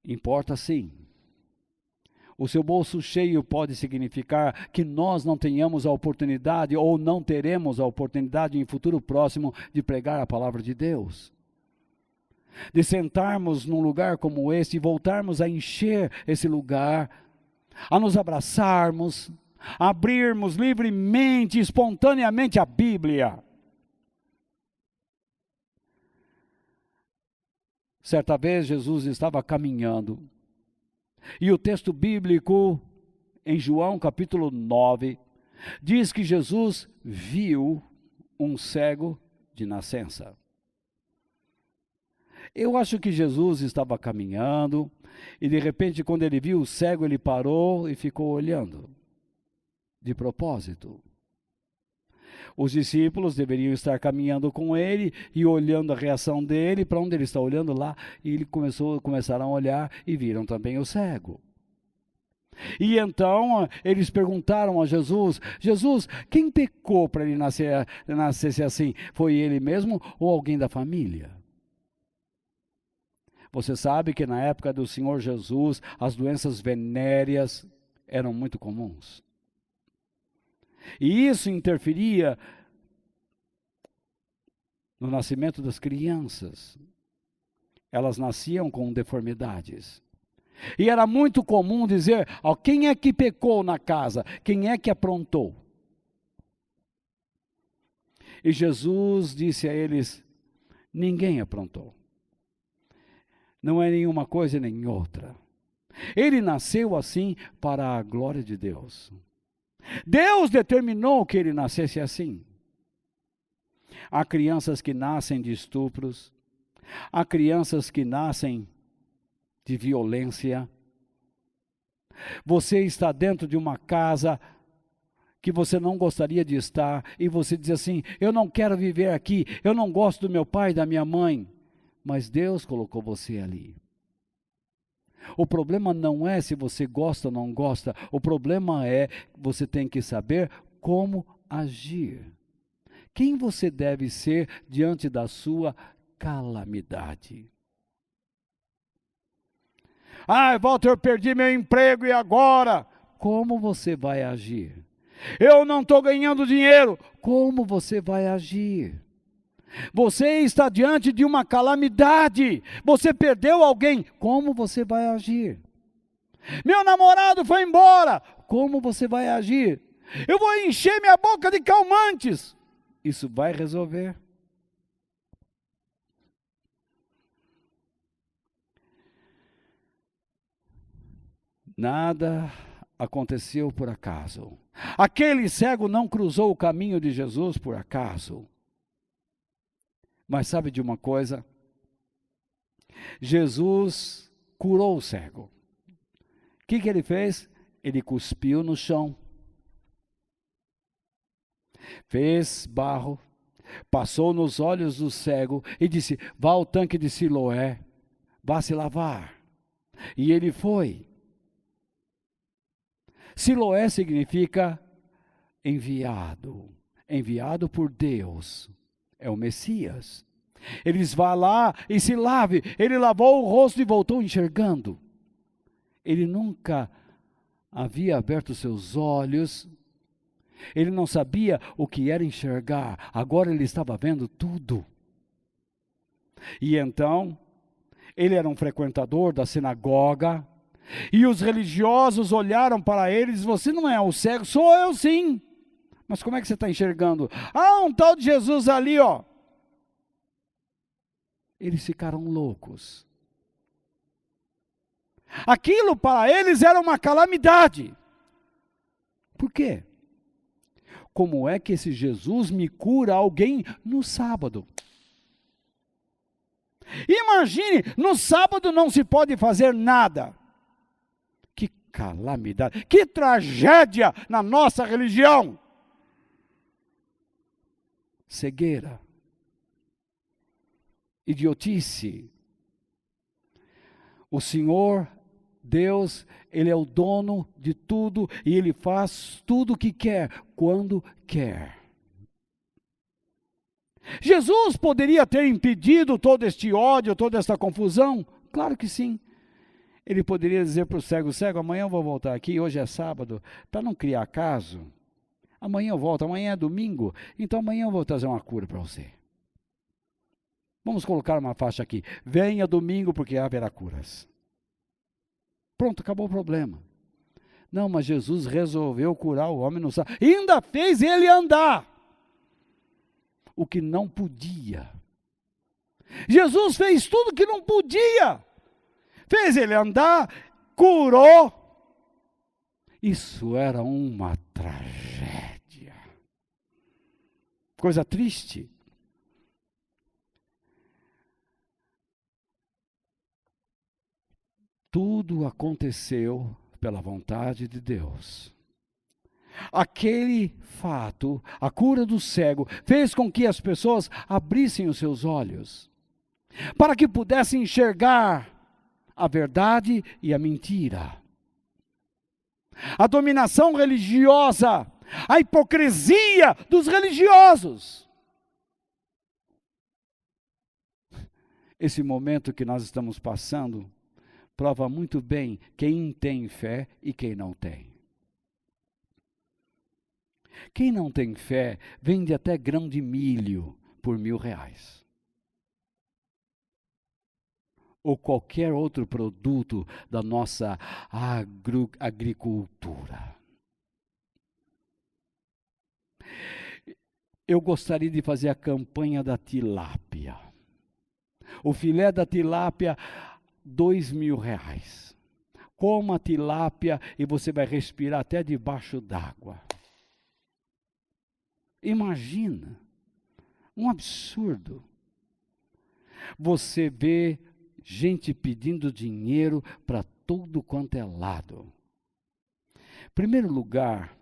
importa sim. O seu bolso cheio pode significar que nós não tenhamos a oportunidade ou não teremos a oportunidade em futuro próximo de pregar a palavra de Deus. De sentarmos num lugar como esse e voltarmos a encher esse lugar, a nos abraçarmos, a abrirmos livremente, espontaneamente a Bíblia. Certa vez Jesus estava caminhando, e o texto bíblico, em João capítulo 9, diz que Jesus viu um cego de nascença. Eu acho que Jesus estava caminhando, e de repente quando ele viu o cego, ele parou e ficou olhando, de propósito. Os discípulos deveriam estar caminhando com ele e olhando a reação dele, para onde ele está olhando lá, e ele começaram a olhar e viram também o cego. E então eles perguntaram a Jesus: Jesus, quem pecou para ele nascer assim? Foi ele mesmo ou alguém da família? Você sabe que na época do Senhor Jesus, as doenças venéreas eram muito comuns. E isso interferia no nascimento das crianças. Elas nasciam com deformidades. E era muito comum dizer: quem é que pecou na casa? Quem é que aprontou? E Jesus disse a eles: ninguém aprontou. Não é nenhuma coisa nem outra. Ele nasceu assim para a glória de Deus. Deus determinou que ele nascesse assim. Há crianças que nascem de estupros, há crianças que nascem de violência. Você está dentro de uma casa que você não gostaria de estar, e você diz assim: eu não quero viver aqui, eu não gosto do meu pai e da minha mãe, mas Deus colocou você ali. O problema não é se você gosta ou não gosta, o problema é que você tem que saber como agir. Quem você deve ser diante da sua calamidade? Walter, eu perdi meu emprego e agora? Como você vai agir? Eu não estou ganhando dinheiro. Como você vai agir? Você está diante de uma calamidade. Você perdeu alguém. Como você vai agir? Meu namorado foi embora. Como você vai agir? Eu vou encher minha boca de calmantes. Isso vai resolver? Nada aconteceu por acaso. Aquele cego não cruzou o caminho de Jesus por acaso. Mas sabe de uma coisa? Jesus curou o cego. O que ele fez? Ele cuspiu no chão, fez barro, passou nos olhos do cego e disse: vá ao tanque de Siloé, vá se lavar. E ele foi. Siloé significa enviado, enviado por Deus, é o Messias. Eles vão lá e se lave. Ele lavou o rosto e voltou enxergando. Ele nunca havia aberto seus olhos. Ele não sabia o que era enxergar. Agora ele estava vendo tudo. E então, ele era um frequentador da sinagoga. E os religiosos olharam para ele e disseram: você não é o cego? Sou eu sim. Mas como é que você está enxergando? Ah, um tal de Jesus ali, ó. Eles ficaram loucos. Aquilo para eles era uma calamidade. Por quê? Como é que esse Jesus me cura alguém no sábado? Imagine, no sábado não se pode fazer nada. Que calamidade, que tragédia na nossa religião. Cegueira. Idiotice. O Senhor, Deus, Ele é o dono de tudo e Ele faz tudo o que quer, quando quer. Jesus poderia ter impedido todo este ódio, toda esta confusão? Claro que sim. Ele poderia dizer para o cego: cego, amanhã eu vou voltar aqui, hoje é sábado, para não criar caso. Amanhã eu volto, amanhã é domingo, então amanhã eu vou trazer uma cura para você. Vamos colocar uma faixa aqui: venha domingo porque haverá curas. Pronto, acabou o problema. Não, mas Jesus resolveu curar o homem no sábado. E ainda fez ele andar. O que não podia. Jesus fez tudo que não podia. Fez ele andar, curou. Isso era uma tragédia. Coisa triste. Tudo aconteceu pela vontade de Deus. Aquele fato, a cura do cego, fez com que as pessoas abrissem os seus olhos, para que pudessem enxergar a verdade e a mentira. A dominação religiosa, a hipocrisia dos religiosos. Esse momento que nós estamos passando prova muito bem quem tem fé e quem não tem. Quem não tem fé vende até grão de milho por R$1.000. Ou qualquer outro produto da nossa agricultura. Eu gostaria de fazer a campanha da tilápia. O filé da tilápia, R$2.000. Coma a tilápia e você vai respirar até debaixo d'água. Imagina, um absurdo. Você vê gente pedindo dinheiro para todo quanto é lado. Em primeiro lugar,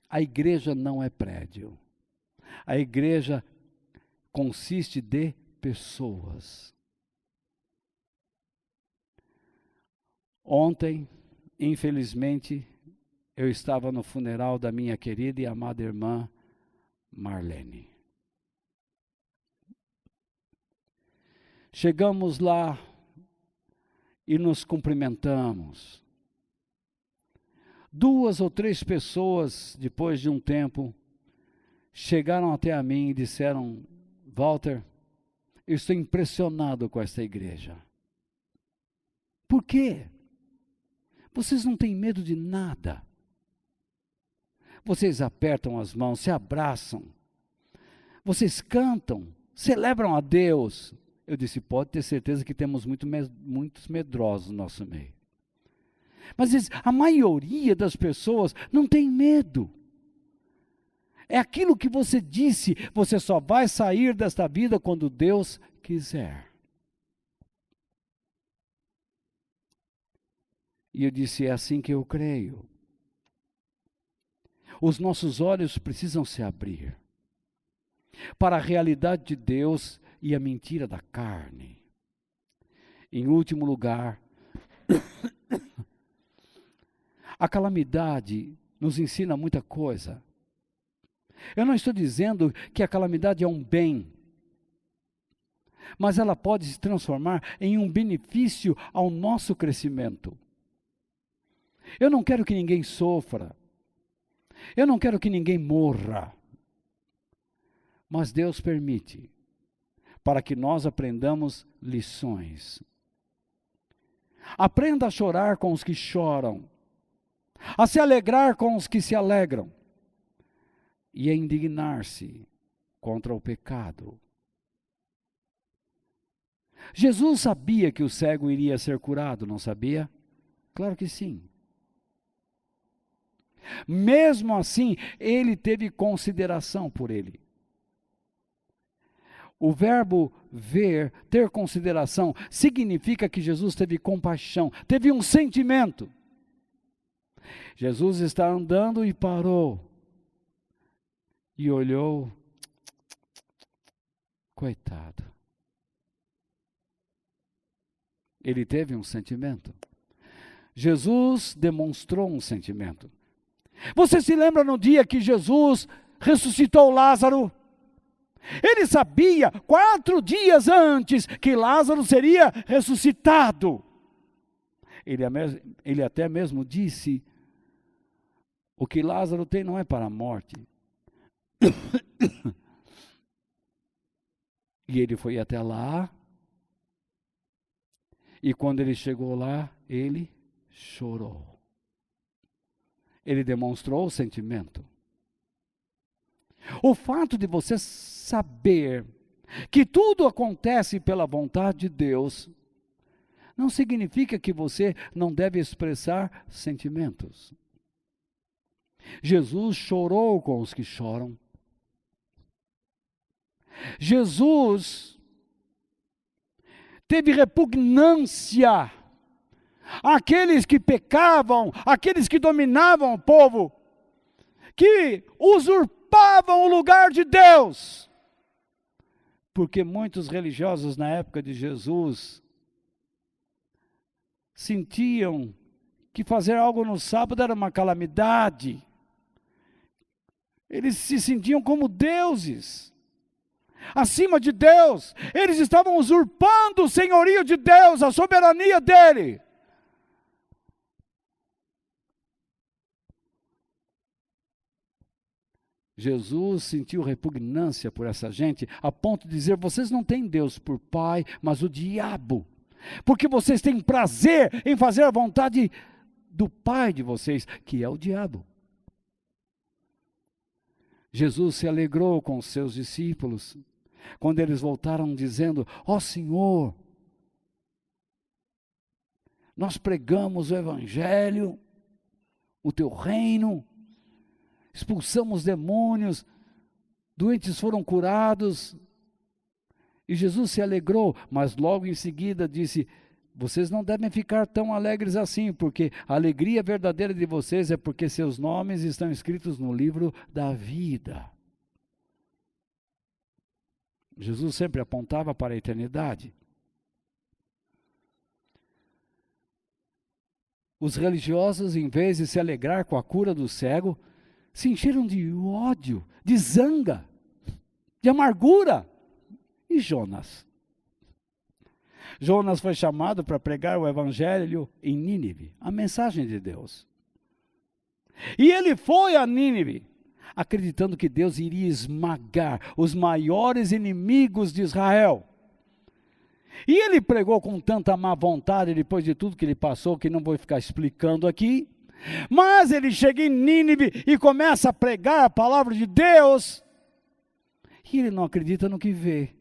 a igreja não é prédio. A igreja consiste de pessoas. Ontem, infelizmente, eu estava no funeral da minha querida e amada irmã Marlene. Chegamos lá e nos cumprimentamos. 2 ou 3 pessoas, depois de um tempo, chegaram até a mim e disseram: Walter, eu estou impressionado com esta igreja. Por quê? Vocês não têm medo de nada. Vocês apertam as mãos, se abraçam. Vocês cantam, celebram a Deus. Eu disse: pode ter certeza que temos muitos medrosos no nosso meio. Mas a maioria das pessoas não tem medo. É aquilo que você disse, você só vai sair desta vida quando Deus quiser. E eu disse: é assim que eu creio. Os nossos olhos precisam se abrir para a realidade de Deus e a mentira da carne. Em último lugar, A calamidade nos ensina muita coisa. Eu não estou dizendo que a calamidade é um bem, mas ela pode se transformar em um benefício ao nosso crescimento. Eu não quero que ninguém sofra. Eu não quero que ninguém morra. Mas Deus permite, para que nós aprendamos lições. Aprenda a chorar com os que choram, a se alegrar com os que se alegram, e a indignar-se contra o pecado. Jesus sabia que o cego iria ser curado, não sabia? Claro que sim. Mesmo assim, ele teve consideração por ele. O verbo ver, ter consideração, significa que Jesus teve compaixão, teve um sentimento. Jesus está andando e parou. E olhou. Coitado. Ele teve um sentimento. Jesus demonstrou um sentimento. Você se lembra no dia que Jesus ressuscitou Lázaro? Ele sabia 4 dias antes que Lázaro seria ressuscitado. Ele até mesmo disse: o que Lázaro tem não é para a morte. E ele foi até lá. E quando ele chegou lá, ele chorou. Ele demonstrou o sentimento. O fato de você saber que tudo acontece pela vontade de Deus, não significa que você não deve expressar sentimentos. Jesus chorou com os que choram. Jesus teve repugnância àqueles que pecavam, àqueles que dominavam o povo, que usurpavam o lugar de Deus. Porque muitos religiosos na época de Jesus sentiam que fazer algo no sábado era uma calamidade. Eles se sentiam como deuses, acima de Deus. Eles estavam usurpando o senhorio de Deus, a soberania dele. Jesus sentiu repugnância por essa gente, a ponto de dizer: vocês não têm Deus por pai, mas o diabo. Porque vocês têm prazer em fazer a vontade do pai de vocês, que é o diabo. Jesus se alegrou com os seus discípulos, quando eles voltaram dizendo: ó Senhor, nós pregamos o evangelho, o teu reino, expulsamos demônios, doentes foram curados. E Jesus se alegrou, mas logo em seguida disse: vocês não devem ficar tão alegres assim, porque a alegria verdadeira de vocês é porque seus nomes estão escritos no livro da vida. Jesus sempre apontava para a eternidade. Os religiosos, em vez de se alegrar com a cura do cego, se encheram de ódio, de zanga, de amargura. E Jonas? Jonas foi chamado para pregar o evangelho em Nínive, a mensagem de Deus. E ele foi a Nínive, acreditando que Deus iria esmagar os maiores inimigos de Israel. E ele pregou com tanta má vontade, depois de tudo que ele passou, que não vou ficar explicando aqui. Mas ele chega em Nínive e começa a pregar a palavra de Deus. E ele não acredita no que vê.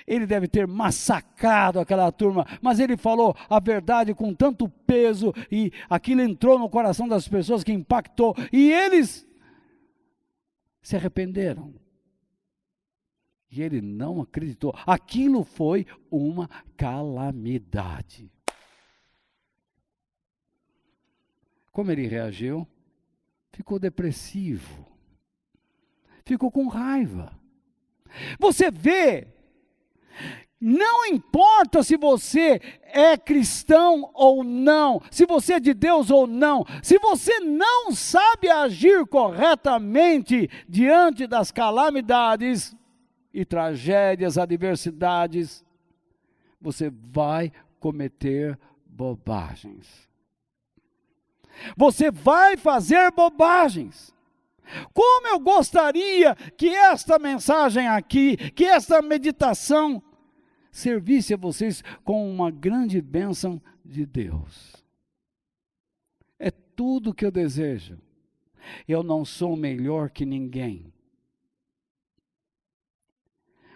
Ele deve ter massacrado aquela turma, mas ele falou a verdade com tanto peso, e aquilo entrou no coração das pessoas, que impactou, e eles se arrependeram. E ele não acreditou. Aquilo foi uma calamidade. Como ele reagiu? Ficou depressivo. Ficou com raiva. Você vê Não importa se você é cristão ou não, se você é de Deus ou não, se você não sabe agir corretamente diante das calamidades e tragédias, adversidades, você vai cometer bobagens. Você vai fazer bobagens. Como eu gostaria que esta mensagem aqui, que esta meditação, servisse a vocês com uma grande bênção de Deus. É tudo que eu desejo. Eu não sou melhor que ninguém.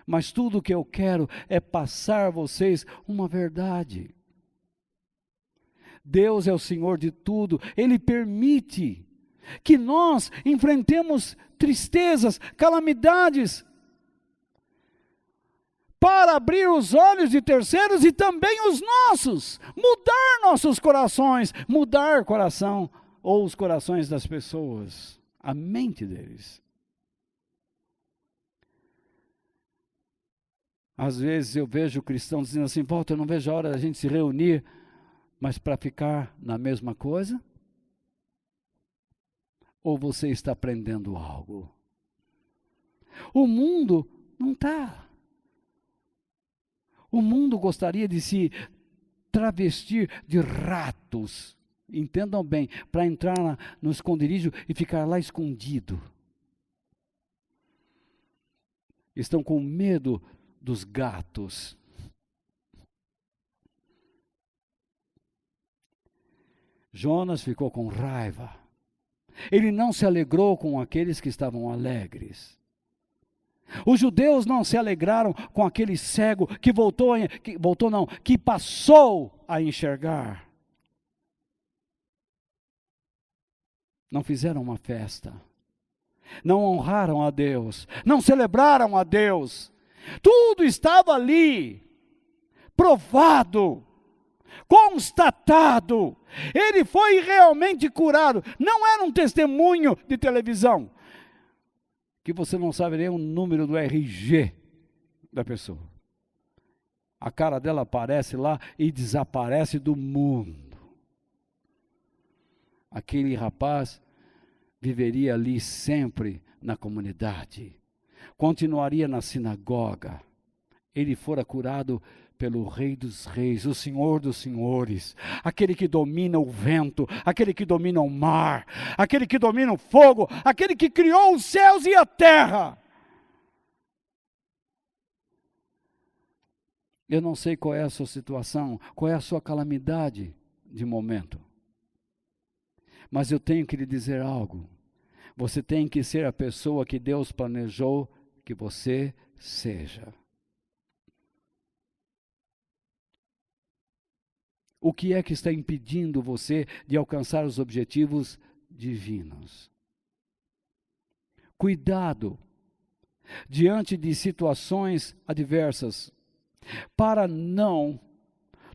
Mas tudo que eu quero é passar a vocês uma verdade. Deus é o Senhor de tudo. Ele permite que nós enfrentemos tristezas, calamidades, para abrir os olhos de terceiros e também os nossos, mudar nossos corações, mudar o coração ou os corações das pessoas, a mente deles. Às vezes eu vejo cristãos dizendo assim: Walter, eu não vejo a hora da gente se reunir, mas para ficar na mesma coisa? Ou você está aprendendo algo? O mundo não está. O mundo gostaria de se travestir de ratos, entendam bem, para entrar no esconderijo e ficar lá escondido. Estão com medo dos gatos. Jonas ficou com raiva. Ele não se alegrou com aqueles que estavam alegres. Os judeus não se alegraram com aquele cego que passou a enxergar. Não fizeram uma festa. Não honraram a Deus. Não celebraram a Deus. Tudo estava ali, provado, constatado. Ele foi realmente curado. Não era um testemunho de televisão, que você não sabe nem o número do RG da pessoa. A cara dela aparece lá e desaparece do mundo. Aquele rapaz viveria ali sempre na comunidade. Continuaria na sinagoga. Ele fora curado pelo Rei dos Reis, o Senhor dos Senhores, aquele que domina o vento, aquele que domina o mar, aquele que domina o fogo, aquele que criou os céus e a terra. Eu não sei qual é a sua situação, qual é a sua calamidade de momento, mas eu tenho que lhe dizer algo. Você tem que ser a pessoa que Deus planejou que você seja. O que é que está impedindo você de alcançar os objetivos divinos? Cuidado diante de situações adversas, para não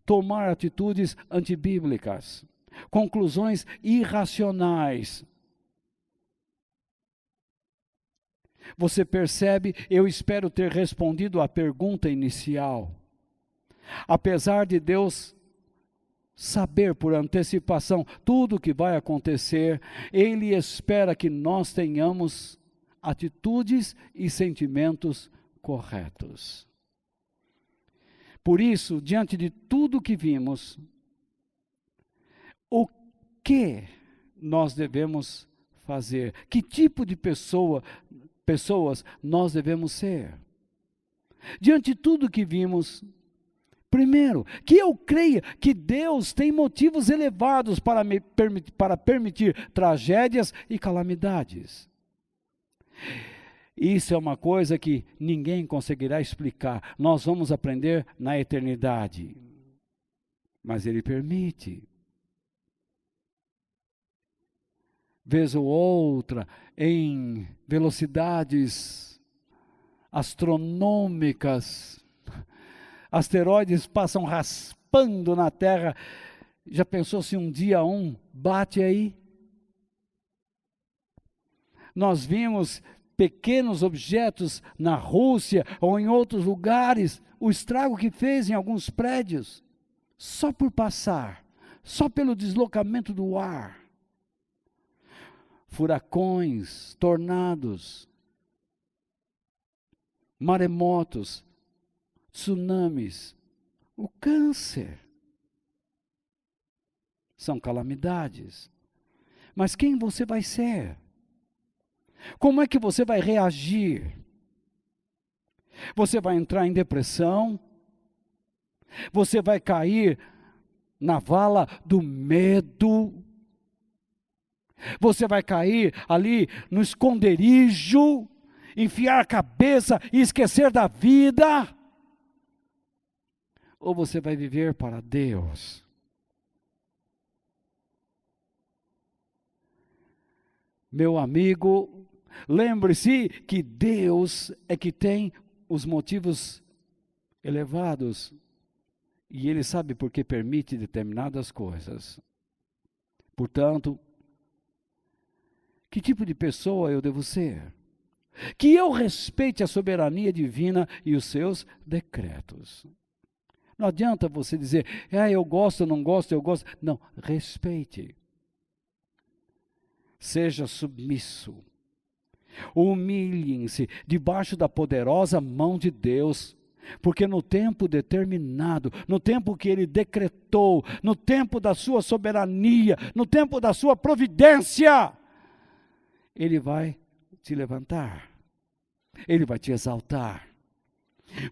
tomar atitudes antibíblicas, conclusões irracionais. Você percebe? Eu espero ter respondido à pergunta inicial. Apesar de Deus saber por antecipação tudo o que vai acontecer, Ele espera que nós tenhamos atitudes e sentimentos corretos. Por isso, diante de tudo que vimos, o que nós devemos fazer? Que tipo de pessoas nós devemos ser? Diante de tudo que vimos, primeiro, que eu creia que Deus tem motivos elevados para permitir tragédias e calamidades. Isso é uma coisa que ninguém conseguirá explicar. Nós vamos aprender na eternidade. Mas Ele permite. Vez ou outra, em velocidades astronômicas, asteroides passam raspando na Terra. Já pensou se um dia bate aí? Nós vimos pequenos objetos na Rússia ou em outros lugares, o estrago que fez em alguns prédios, só por passar, só pelo deslocamento do ar. Furacões, tornados, maremotos, tsunamis, o câncer. São calamidades. Mas quem você vai ser? Como é que você vai reagir? Você vai entrar em depressão? Você vai cair na vala do medo? Você vai cair ali no esconderijo, enfiar a cabeça e esquecer da vida? Ou você vai viver para Deus? Meu amigo, lembre-se que Deus é que tem os motivos elevados e Ele sabe por que permite determinadas coisas. Portanto, que tipo de pessoa eu devo ser? Que eu respeite a soberania divina e os seus decretos. Não adianta você dizer, eu gosto, não gosto, eu gosto. Não, respeite. Seja submisso. Humilhem-se debaixo da poderosa mão de Deus, porque no tempo determinado, no tempo que Ele decretou, no tempo da sua soberania, no tempo da sua providência, Ele vai te levantar, Ele vai te exaltar.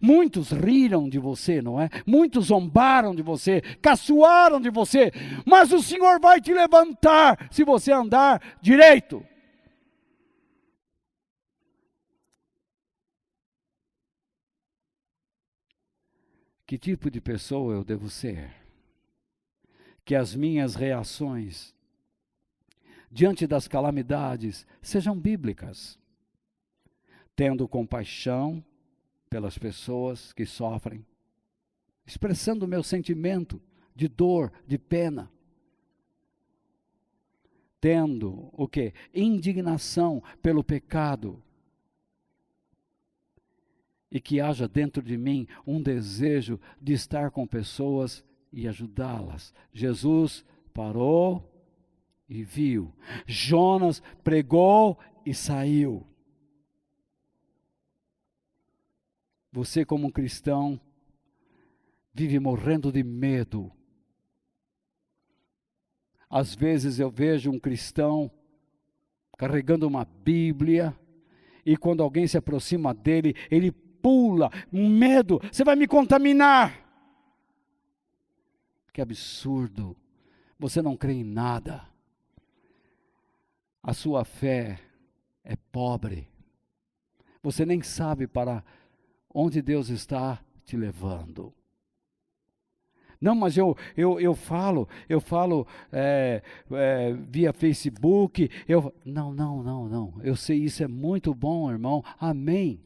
Muitos riram de você, não é? Muitos zombaram de você, caçoaram de você, mas o Senhor vai te levantar se você andar direito. Que tipo de pessoa eu devo ser? Que as minhas reações diante das calamidades sejam bíblicas, tendo compaixão pelas pessoas que sofrem, expressando o meu sentimento de dor, de pena, tendo o quê? Indignação pelo pecado, e que haja dentro de mim um desejo de estar com pessoas e ajudá-las. Jesus parou e viu. Jonas pregou e saiu. Você, como um cristão, vive morrendo de medo. Às vezes eu vejo um cristão carregando uma Bíblia, e quando alguém se aproxima dele, ele pula, um medo, você vai me contaminar. Que absurdo, você não crê em nada. A sua fé é pobre. Você nem sabe para onde Deus está te levando. Não, mas eu falo via Facebook, não, eu sei, isso é muito bom, irmão, amém.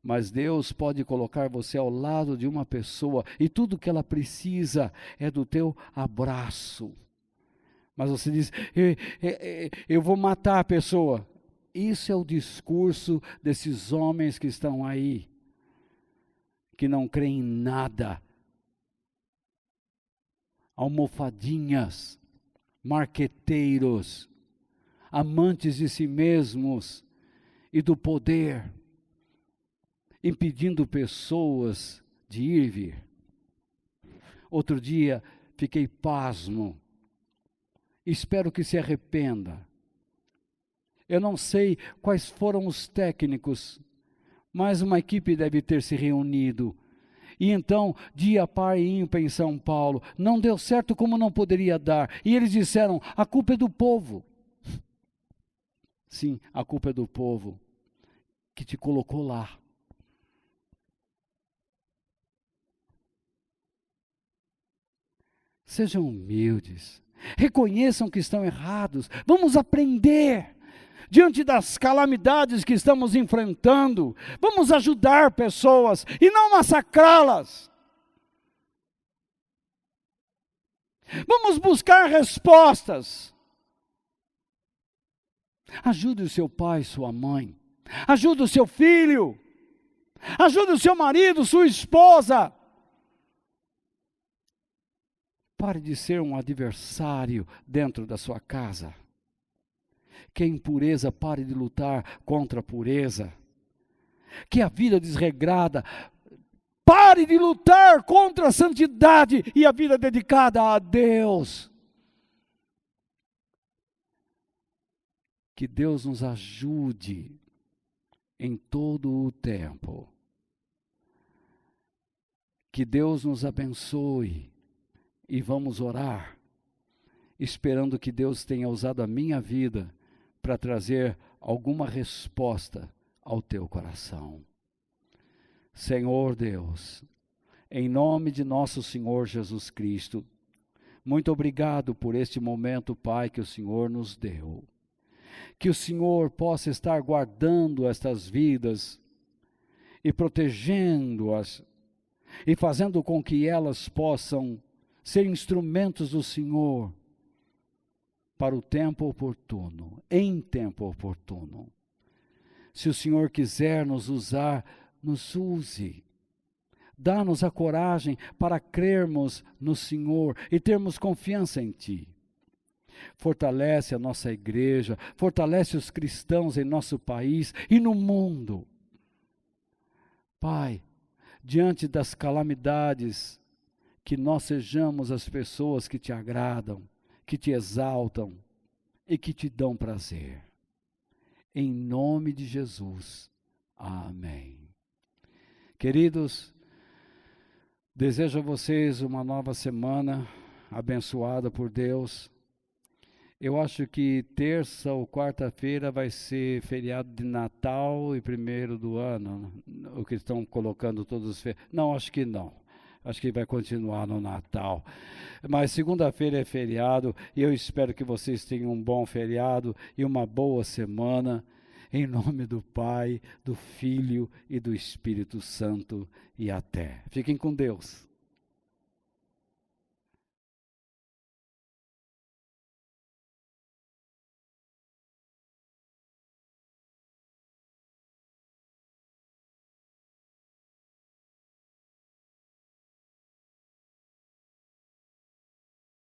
Mas Deus pode colocar você ao lado de uma pessoa, e tudo que ela precisa é do teu abraço. Mas você diz, eu vou matar a pessoa. Isso é o discurso desses homens que estão aí, que não creem em nada. Almofadinhas, marqueteiros, amantes de si mesmos e do poder, impedindo pessoas de ir e vir. Outro dia, fiquei pasmo. Espero que se arrependa. Eu não sei quais foram os técnicos, mas uma equipe deve ter se reunido. E então, dia par e ímpar em São Paulo, não deu certo como não poderia dar. E eles disseram, a culpa é do povo. Sim, a culpa é do povo que te colocou lá. Sejam humildes, reconheçam que estão errados, vamos aprender. Diante das calamidades que estamos enfrentando, vamos ajudar pessoas e não massacrá-las. Vamos buscar respostas. Ajude o seu pai, sua mãe. Ajuda o seu filho. Ajuda o seu marido, sua esposa. Pare de ser um adversário dentro da sua casa. Que a impureza pare de lutar contra a pureza. Que a vida desregrada pare de lutar contra a santidade e a vida dedicada a Deus. Que Deus nos ajude em todo o tempo. Que Deus nos abençoe. E vamos orar, esperando que Deus tenha usado a minha vida para trazer alguma resposta ao teu coração. Senhor Deus, em nome de nosso Senhor Jesus Cristo, muito obrigado por este momento, Pai, que o Senhor nos deu. Que o Senhor possa estar guardando estas vidas e protegendo-as e fazendo com que elas possam ser instrumentos do Senhor para o tempo oportuno, em tempo oportuno. Se o Senhor quiser nos usar, nos use. Dá-nos a coragem para crermos no Senhor e termos confiança em Ti. Fortalece a nossa igreja, fortalece os cristãos em nosso país e no mundo. Pai, diante das calamidades, que nós sejamos as pessoas que Te agradam, que Te exaltam e que Te dão prazer. Em nome de Jesus. Amém. Queridos, desejo a vocês uma nova semana abençoada por Deus. Eu acho que terça ou quarta-feira vai ser feriado de Natal e 1º do ano, o que estão colocando todos os feriados. Não, acho que não. Acho que vai continuar no Natal. Mas segunda-feira é feriado e eu espero que vocês tenham um bom feriado e uma boa semana. Em nome do Pai, do Filho e do Espírito Santo. E até. Fiquem com Deus.